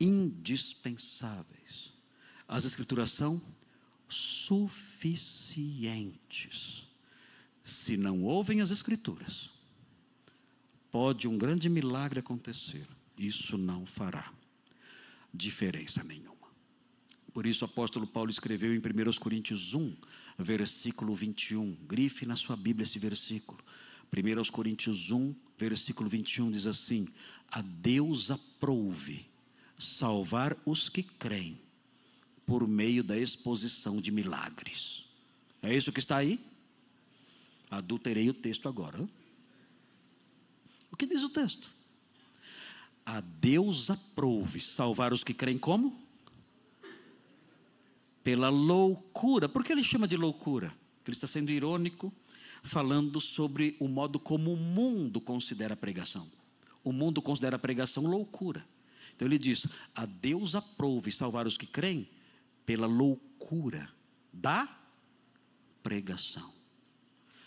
indispensáveis. As Escrituras são suficientes. Se não ouvem as Escrituras, pode um grande milagre acontecer, isso não fará diferença nenhuma. Por isso o apóstolo Paulo escreveu em 1 Coríntios 1, versículo 21, grife na sua Bíblia esse versículo. 1 Coríntios 1, versículo 21 diz assim: a Deus aprouve salvar os que creem por meio da exposição de milagres. É isso que está aí? Adulterei o texto agora. O que diz o texto? A Deus aprouve salvar os que creem como? Pela loucura. Por que ele chama de loucura? Porque ele está sendo irônico, falando sobre o modo como o mundo considera a pregação. O mundo considera a pregação loucura. Então ele diz: a Deus aprouve salvar os que creem pela loucura da pregação.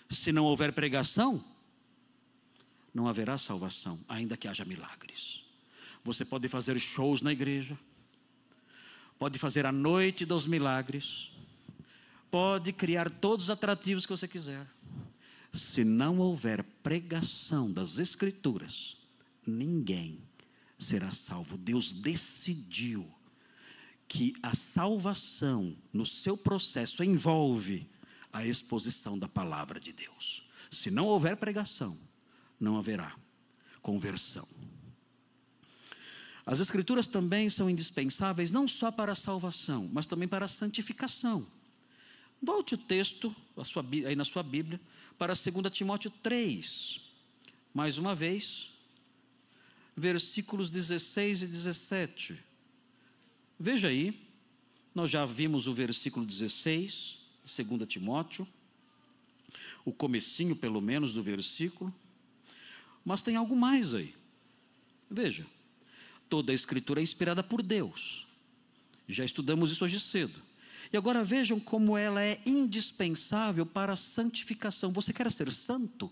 Se não houver pregação, não haverá salvação, ainda que haja milagres. Você pode fazer shows na igreja, pode fazer a noite dos milagres, pode criar todos os atrativos que você quiser. Se não houver pregação das Escrituras, ninguém será salvo. Deus decidiu que a salvação no seu processo envolve a exposição da palavra de Deus. Se não houver pregação, não haverá conversão. As Escrituras também são indispensáveis não só para a salvação, mas também para a santificação. Volte o texto aí na sua Bíblia para 2 Timóteo 3, mais uma vez, versículos 16 e 17. Veja aí, nós já vimos o versículo 16 de 2 Timóteo, o comecinho pelo menos do versículo, mas tem algo mais aí. Veja, toda a Escritura é inspirada por Deus. Já estudamos isso hoje cedo. E agora vejam como ela é indispensável para a santificação. Você quer ser santo?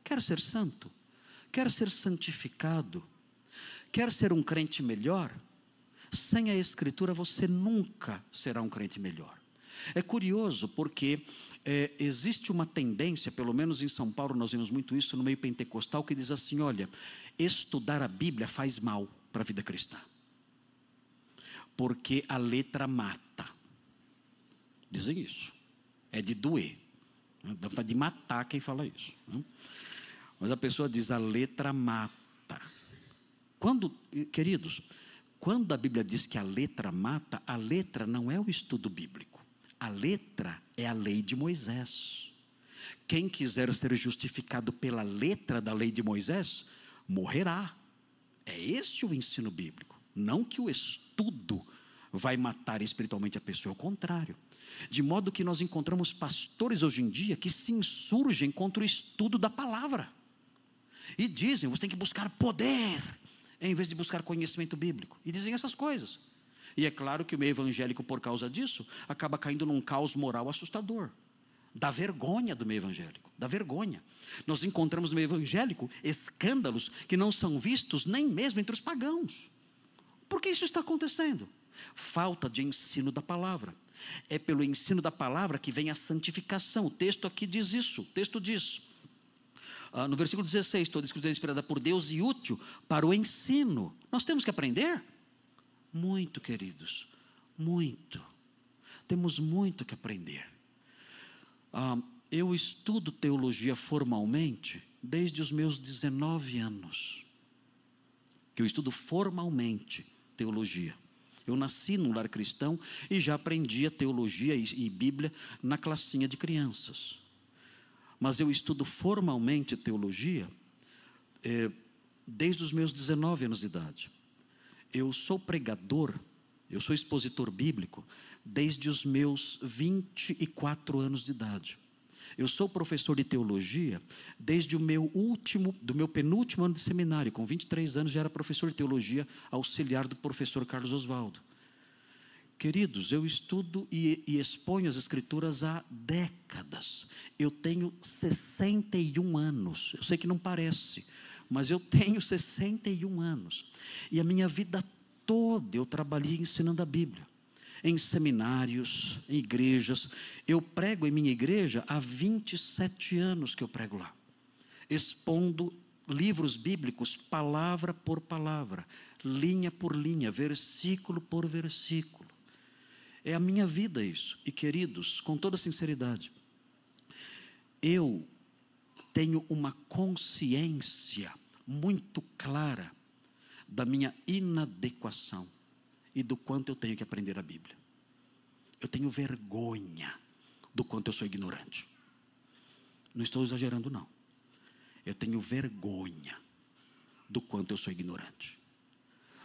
Quer ser santo? Quer ser santificado? Quer ser um crente melhor? Sem a Escritura você nunca será um crente melhor. É curioso porque existe uma tendência, pelo menos em São Paulo nós vemos muito isso no meio pentecostal, que diz assim: olha, estudar a Bíblia faz mal para a vida cristã, porque a letra mata. Dizem isso, é de doer, dá vontade de matar quem fala isso, né? Mas a pessoa diz: a letra mata. Queridos, quando a Bíblia diz que a letra mata, a letra não é o estudo bíblico. A letra é a lei de Moisés. Quem quiser ser justificado pela letra da lei de Moisés, morrerá. É esse o ensino bíblico. Não que o estudo vai matar espiritualmente a pessoa, é o contrário. De modo que nós encontramos pastores hoje em dia que se insurgem contra o estudo da palavra. E dizem: você tem que buscar poder, em vez de buscar conhecimento bíblico. E dizem essas coisas. E é claro que o meio evangélico, por causa disso, acaba caindo num caos moral assustador. Dá vergonha do meio evangélico, dá vergonha. Nós encontramos no meio evangélico escândalos que não são vistos nem mesmo entre os pagãos. Por que isso está acontecendo? Falta de ensino da palavra. É pelo ensino da palavra que vem a santificação. O texto aqui diz isso, o texto diz... no versículo 16, toda escritura é inspirada por Deus e útil para o ensino. Nós temos que aprender? Muito, queridos, muito. Temos muito que aprender. Eu estudo teologia formalmente desde os meus 19 anos. Que eu estudo formalmente teologia. Eu nasci num lar cristão e já aprendi a teologia e Bíblia na classinha de crianças. Mas eu estudo formalmente teologia desde os meus 19 anos de idade. Eu sou pregador, eu sou expositor bíblico desde os meus 24 anos de idade. Eu sou professor de teologia desde do meu penúltimo ano de seminário. Com 23 anos já era professor de teologia, auxiliar do professor Carlos Oswaldo. Queridos, eu estudo e exponho as Escrituras há décadas. Eu tenho 61 anos. Eu sei que não parece, mas eu tenho 61 anos. E a minha vida toda eu trabalhei ensinando a Bíblia. Em seminários, em igrejas. Eu prego em minha igreja há 27 anos que eu prego lá. Expondo livros bíblicos, palavra por palavra, linha por linha, versículo por versículo. É a minha vida isso. E queridos, com toda sinceridade, eu tenho uma consciência muito clara da minha inadequação e do quanto eu tenho que aprender a Bíblia. Eu tenho vergonha do quanto eu sou ignorante. Não estou exagerando, não. Eu tenho vergonha do quanto eu sou ignorante.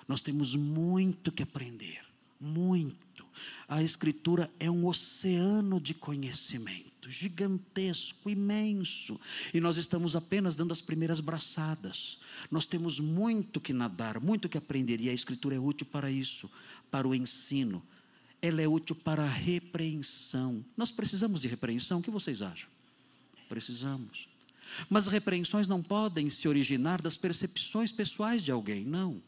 Nós temos muito que aprender. Muito. A Escritura é um oceano de conhecimento, gigantesco, imenso, e nós estamos apenas dando as primeiras braçadas. Nós temos muito que nadar, muito que aprender, e a Escritura é útil para isso, para o ensino. Ela é útil para a repreensão. Nós precisamos de repreensão, o que vocês acham? Precisamos. Mas as repreensões não podem se originar das percepções pessoais de alguém, não.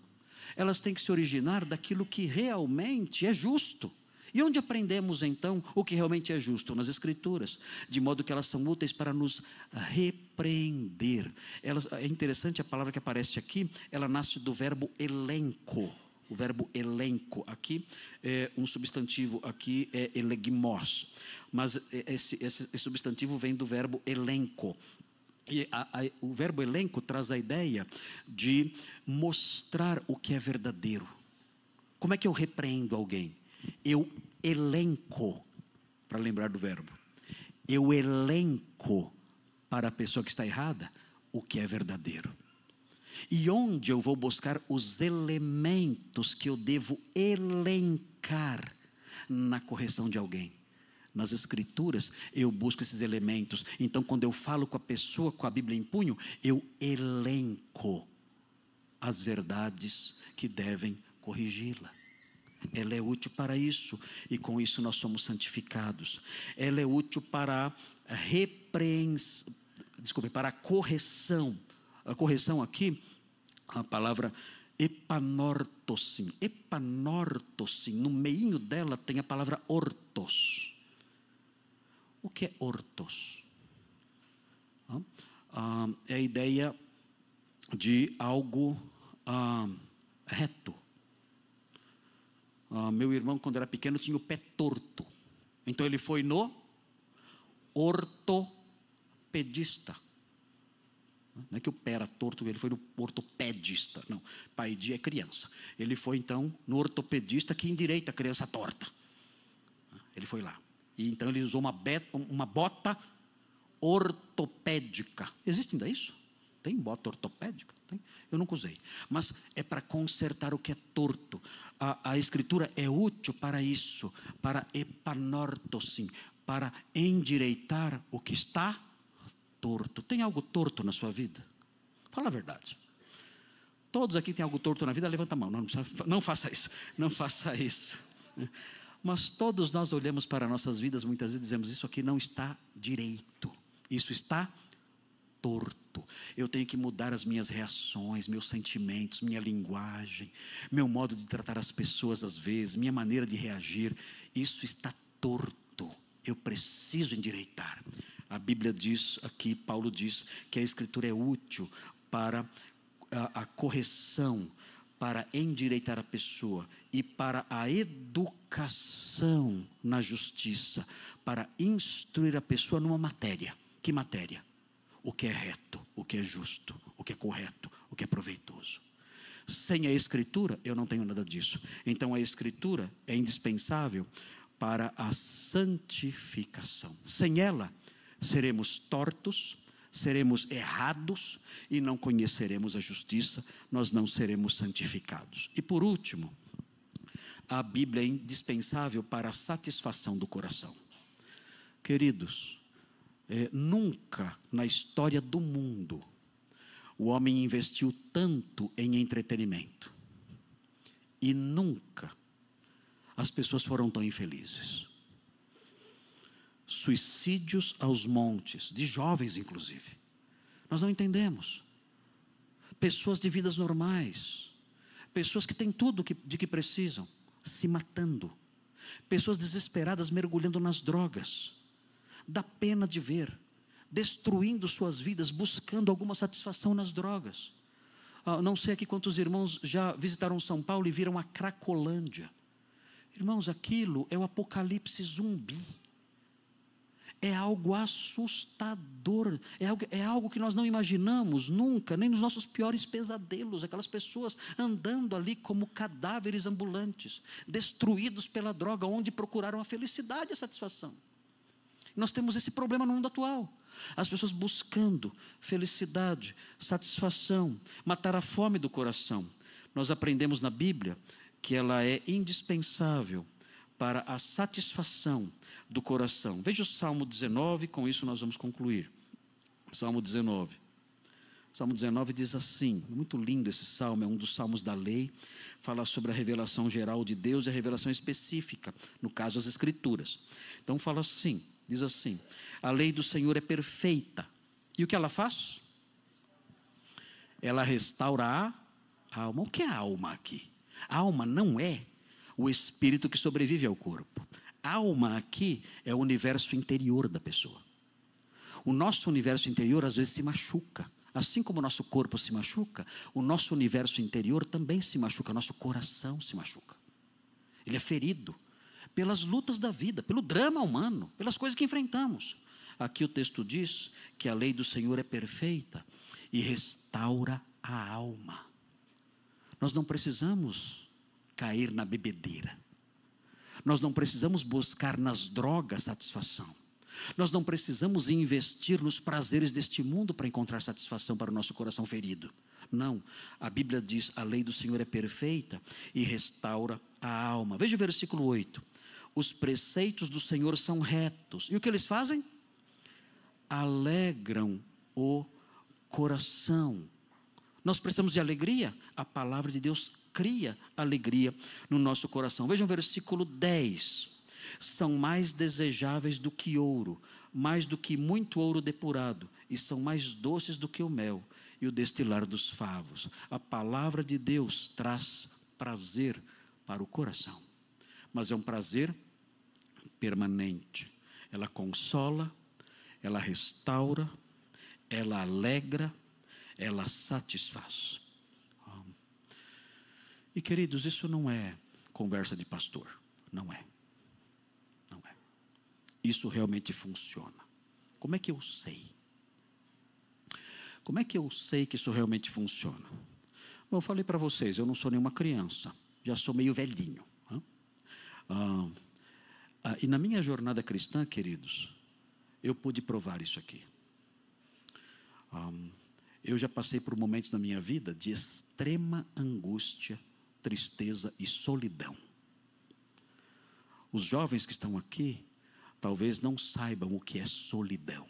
Elas têm que se originar daquilo que realmente é justo. E onde aprendemos então o que realmente é justo? Nas Escrituras, de modo que elas são úteis para nos repreender. É interessante a palavra que aparece aqui, ela nasce do verbo elenco. O verbo elenco aqui é um substantivo, aqui é elegmos. Mas esse substantivo vem do verbo elenco. E o verbo elenco traz a ideia de mostrar o que é verdadeiro. Como é que eu repreendo alguém? Eu elenco, para lembrar do verbo. Eu elenco para a pessoa que está errada o que é verdadeiro. E onde eu vou buscar os elementos que eu devo elencar na correção de alguém? Nas Escrituras, eu busco esses elementos. Então, quando eu falo com a pessoa com a Bíblia em punho, eu elenco as verdades que devem corrigi-la. Ela é útil para isso, e com isso nós somos santificados. Ela é útil para para a correção. A correção aqui, a palavra Epanortosim. Epanortosim, no meinho dela tem a palavra ortos. O que é ortos? É a ideia de algo reto. Meu irmão, quando era pequeno, tinha o pé torto. Então ele foi no ortopedista. Não é que o pé era torto, ele foi no ortopedista. Não, pai de é criança. Ele foi então no ortopedista que endireita a criança torta. Ele foi lá. E então ele usou uma bota ortopédica. Existe ainda isso? Tem bota ortopédica? Tem? Eu nunca usei. Mas é para consertar o que é torto. A escritura é útil para isso, para epanortosim, para endireitar o que está torto. Tem algo torto na sua vida? Fala a verdade. Todos aqui têm algo torto na vida? Levanta a mão. Não faça isso. Não faça isso. Mas todos nós olhamos para nossas vidas muitas vezes e dizemos: isso aqui não está direito. Isso está torto. Eu tenho que mudar as minhas reações, meus sentimentos, minha linguagem, meu modo de tratar as pessoas às vezes, minha maneira de reagir. Isso está torto. Eu preciso endireitar. A Bíblia diz aqui, Paulo diz que a Escritura é útil para a correção, para endireitar a pessoa e para a educação na justiça, para instruir a pessoa numa matéria. Que matéria? O que é reto, o que é justo, o que é correto, o que é proveitoso. Sem a Escritura, eu não tenho nada disso. Então a Escritura é indispensável para a santificação. Sem ela, seremos tortos, seremos errados e não conheceremos a justiça, nós não seremos santificados. E por último, a Bíblia é indispensável para a satisfação do coração. Queridos, nunca na história do mundo o homem investiu tanto em entretenimento e nunca as pessoas foram tão infelizes. Suicídios aos montes, de jovens inclusive. Nós não entendemos. Pessoas de vidas normais, pessoas que têm tudo de que precisam, se matando. Pessoas desesperadas mergulhando nas drogas. Dá pena de ver, destruindo suas vidas, buscando alguma satisfação nas drogas. Não sei aqui quantos irmãos já visitaram São Paulo e viram a Cracolândia. Irmãos, aquilo é o apocalipse zumbi. É algo assustador, é algo que nós não imaginamos nunca, nem nos nossos piores pesadelos. Aquelas pessoas andando ali como cadáveres ambulantes, destruídos pela droga, onde procuraram a felicidade e a satisfação. Nós temos esse problema no mundo atual. As pessoas buscando felicidade, satisfação, matar a fome do coração. Nós aprendemos na Bíblia que ela é indispensável para a satisfação do coração. Veja o Salmo 19, com isso nós vamos concluir. Salmo 19. Salmo 19 diz assim, muito lindo esse salmo, é um dos salmos da lei, fala sobre a revelação geral de Deus e a revelação específica, no caso as Escrituras. Então fala assim, diz assim: a lei do Senhor é perfeita. E o que ela faz? Ela restaura a alma. O que é a alma aqui? A alma não é o espírito que sobrevive ao corpo. A alma aqui é o universo interior da pessoa. O nosso universo interior às vezes se machuca. Assim como o nosso corpo se machuca, o nosso universo interior também se machuca, nosso coração se machuca. Ele é ferido pelas lutas da vida, pelo drama humano, pelas coisas que enfrentamos. Aqui o texto diz que a lei do Senhor é perfeita e restaura a alma. Nós não precisamos cair na bebedeira. Nós não precisamos buscar nas drogas satisfação. Nós não precisamos investir nos prazeres deste mundo para encontrar satisfação para o nosso coração ferido. Não, a Bíblia diz: a lei do Senhor é perfeita e restaura a alma. Veja o versículo 8. Os preceitos do Senhor são retos. E o que eles fazem? Alegram o coração. Nós precisamos de alegria? A palavra de Deus cria alegria no nosso coração. Vejam o versículo 10. São mais desejáveis do que ouro, mais do que muito ouro depurado, e são mais doces do que o mel. e o destilar dos favos. A palavra de Deus traz prazer para o coração, mas é um prazer permanente. Ela consola, ela restaura, ela alegra, ela satisfaz. E queridos, isso não é conversa de pastor, não é. Não é. Isso realmente funciona. Como é que eu sei? Como é que eu sei que isso realmente funciona? Bom, eu falei para vocês, eu não sou nenhuma criança, já sou meio velhinho. E na minha jornada cristã, queridos, eu pude provar isso aqui. Eu já passei por momentos na minha vida de extrema angústia, tristeza e solidão. Os jovens que estão aqui, talvez não saibam o que é solidão.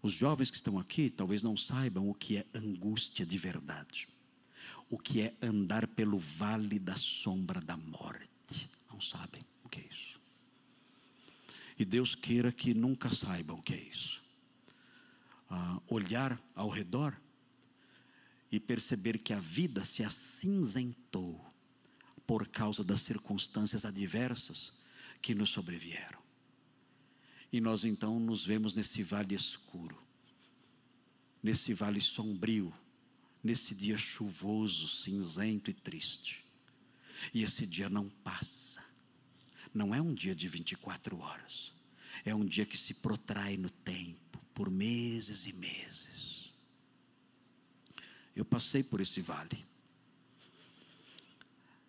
Os jovens que estão aqui, talvez não saibam o que é angústia de verdade. O que é andar pelo vale da sombra da morte. Não sabem o que é isso. E Deus queira que nunca saibam o que é isso. Olhar ao redor e perceber que a vida se acinzentou por causa das circunstâncias adversas que nos sobrevieram. E nós então nos vemos nesse vale escuro, nesse vale sombrio, nesse dia chuvoso, cinzento e triste. E esse dia não passa. Não é um dia de 24 horas. É um dia que se protrai no tempo, por meses e meses. Eu passei por esse vale.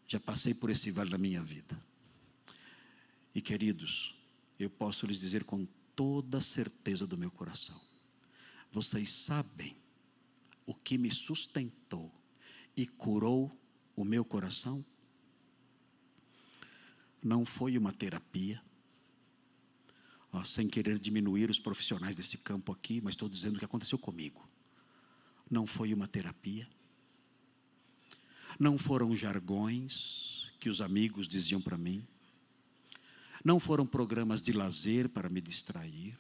Já passei por esse vale na minha vida. E queridos, eu posso lhes dizer com toda a certeza do meu coração: vocês sabem o que me sustentou e curou o meu coração? Não foi uma terapia, sem querer diminuir os profissionais desse campo aqui, mas estou dizendo o que aconteceu comigo. Não foi uma terapia, não foram jargões que os amigos diziam para mim, não foram programas de lazer para me distrair,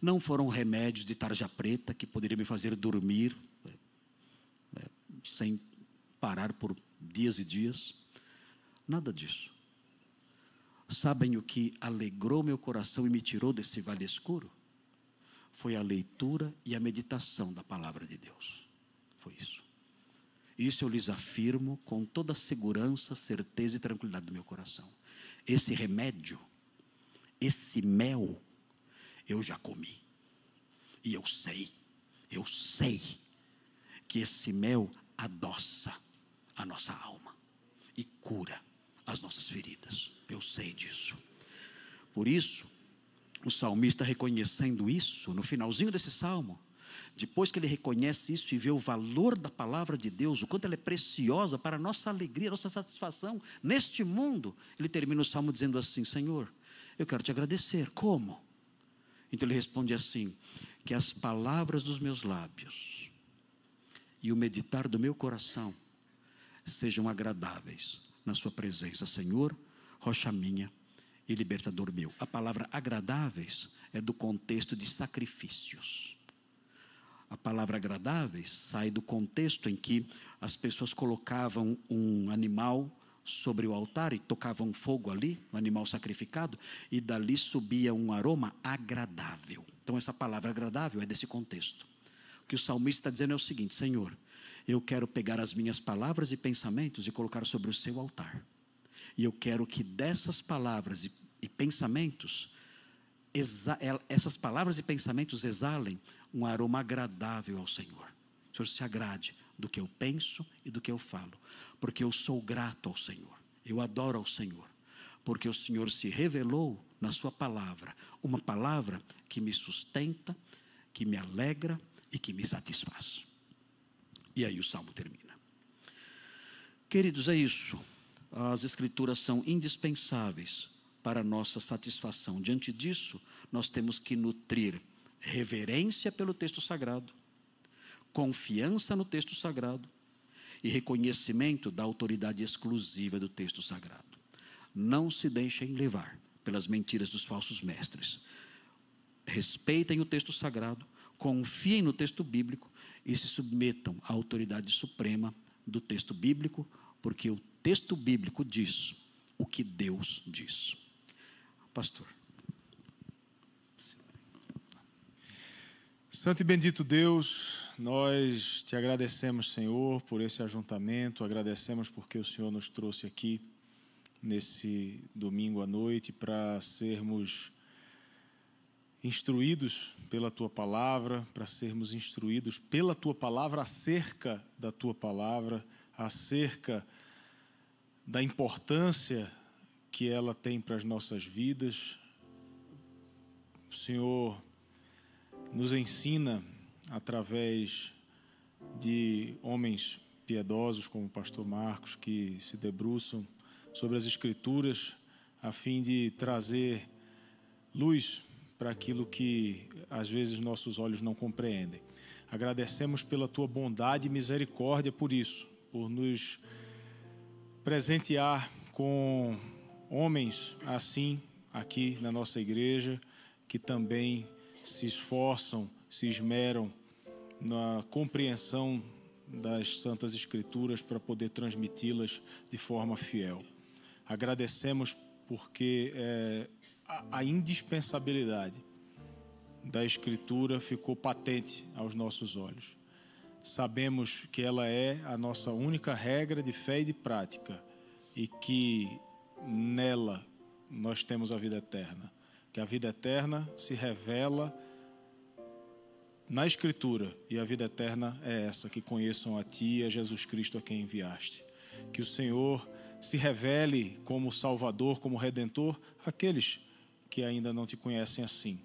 não foram remédios de tarja preta que poderiam me fazer dormir sem parar por dias e dias. Nada disso. Sabem o que alegrou meu coração e me tirou desse vale escuro? Foi a leitura e a meditação da palavra de Deus. Foi isso. Isso eu lhes afirmo com toda a segurança, certeza e tranquilidade do meu coração. Esse remédio, esse mel, eu já comi. E eu sei que esse mel adoça a nossa alma e cura as nossas feridas. Eu sei disso. Por isso, o salmista, reconhecendo isso, no finalzinho desse salmo, depois que ele reconhece isso e vê o valor da palavra de Deus, o quanto ela é preciosa para a nossa alegria, a nossa satisfação neste mundo, ele termina o salmo dizendo assim: Senhor, eu quero te agradecer. Como? Então ele responde assim: que as palavras dos meus lábios e o meditar do meu coração sejam agradáveis na sua presença, Senhor, rocha minha e libertador meu. A palavra agradáveis é do contexto de sacrifícios. A palavra agradáveis sai do contexto em que as pessoas colocavam um animal sobre o altar e tocavam fogo ali, um animal sacrificado, e dali subia um aroma agradável. Então essa palavra agradável é desse contexto. O que o salmista está dizendo é o seguinte: Senhor, eu quero pegar as minhas palavras e pensamentos e colocar sobre o seu altar. E eu quero que dessas palavras e pensamentos, essas palavras e pensamentos exalem um aroma agradável ao Senhor. O Senhor se agrade do que eu penso e do que eu falo, porque eu sou grato ao Senhor, eu adoro ao Senhor, porque o Senhor se revelou na sua palavra, uma palavra que me sustenta, que me alegra e que me satisfaz. E aí o salmo termina. Queridos, é isso. As escrituras são indispensáveis para a nossa satisfação. Diante disso, nós temos que nutrir reverência pelo texto sagrado, confiança no texto sagrado e reconhecimento da autoridade exclusiva do texto sagrado. Não se deixem levar pelas mentiras dos falsos mestres. Respeitem o texto sagrado, confiem no texto bíblico e se submetam à autoridade suprema do texto bíblico, porque o texto bíblico diz o que Deus diz. Pastor. Santo e bendito Deus, nós te agradecemos, Senhor, por esse ajuntamento, agradecemos porque o Senhor nos trouxe aqui nesse domingo à noite para sermos instruídos pela Tua Palavra, para sermos instruídos pela Tua Palavra acerca da Tua Palavra, acerca da importância que ela tem para as nossas vidas. O Senhor nos ensina através de homens piedosos como o pastor Marcos, que se debruçam sobre as Escrituras a fim de trazer luz para aquilo que às vezes nossos olhos não compreendem. Agradecemos pela Tua bondade e misericórdia por isso, por nos presentear com homens assim aqui na nossa igreja, que também se esforçam, se esmeram na compreensão das Santas Escrituras para poder transmiti-las de forma fiel. Agradecemos porque a indispensabilidade da Escritura ficou patente aos nossos olhos. Sabemos que ela é a nossa única regra de fé e de prática e que nela nós temos a vida eterna. Que a vida eterna se revela na Escritura e a vida eterna é essa, que conheçam a Ti e a Jesus Cristo a quem enviaste. Que o Senhor se revele como Salvador, como Redentor, àqueles que ainda não Te conhecem assim.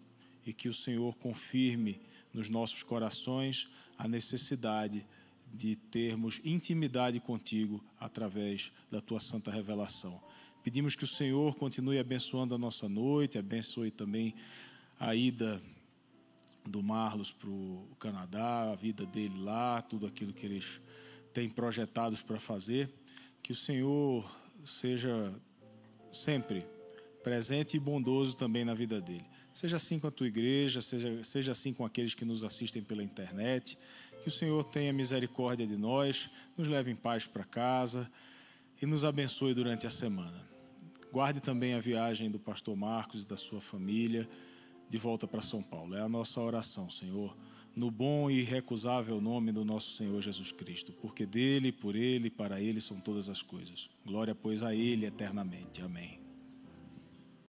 E que o Senhor confirme nos nossos corações a necessidade de termos intimidade contigo através da Tua santa revelação. Pedimos que o Senhor continue abençoando a nossa noite, abençoe também a ida do Marlos para o Canadá, a vida dele lá, tudo aquilo que eles têm projetados para fazer. Que o Senhor seja sempre presente e bondoso também na vida dele. Seja assim com a tua igreja, seja assim com aqueles que nos assistem pela internet. Que o Senhor tenha misericórdia de nós, nos leve em paz para casa e nos abençoe durante a semana. Guarde também a viagem do pastor Marcos e da sua família de volta para São Paulo. É a nossa oração, Senhor, no bom e irrecusável nome do nosso Senhor Jesus Cristo, porque dele, por ele e para ele são todas as coisas. Glória, pois, a ele eternamente. Amém.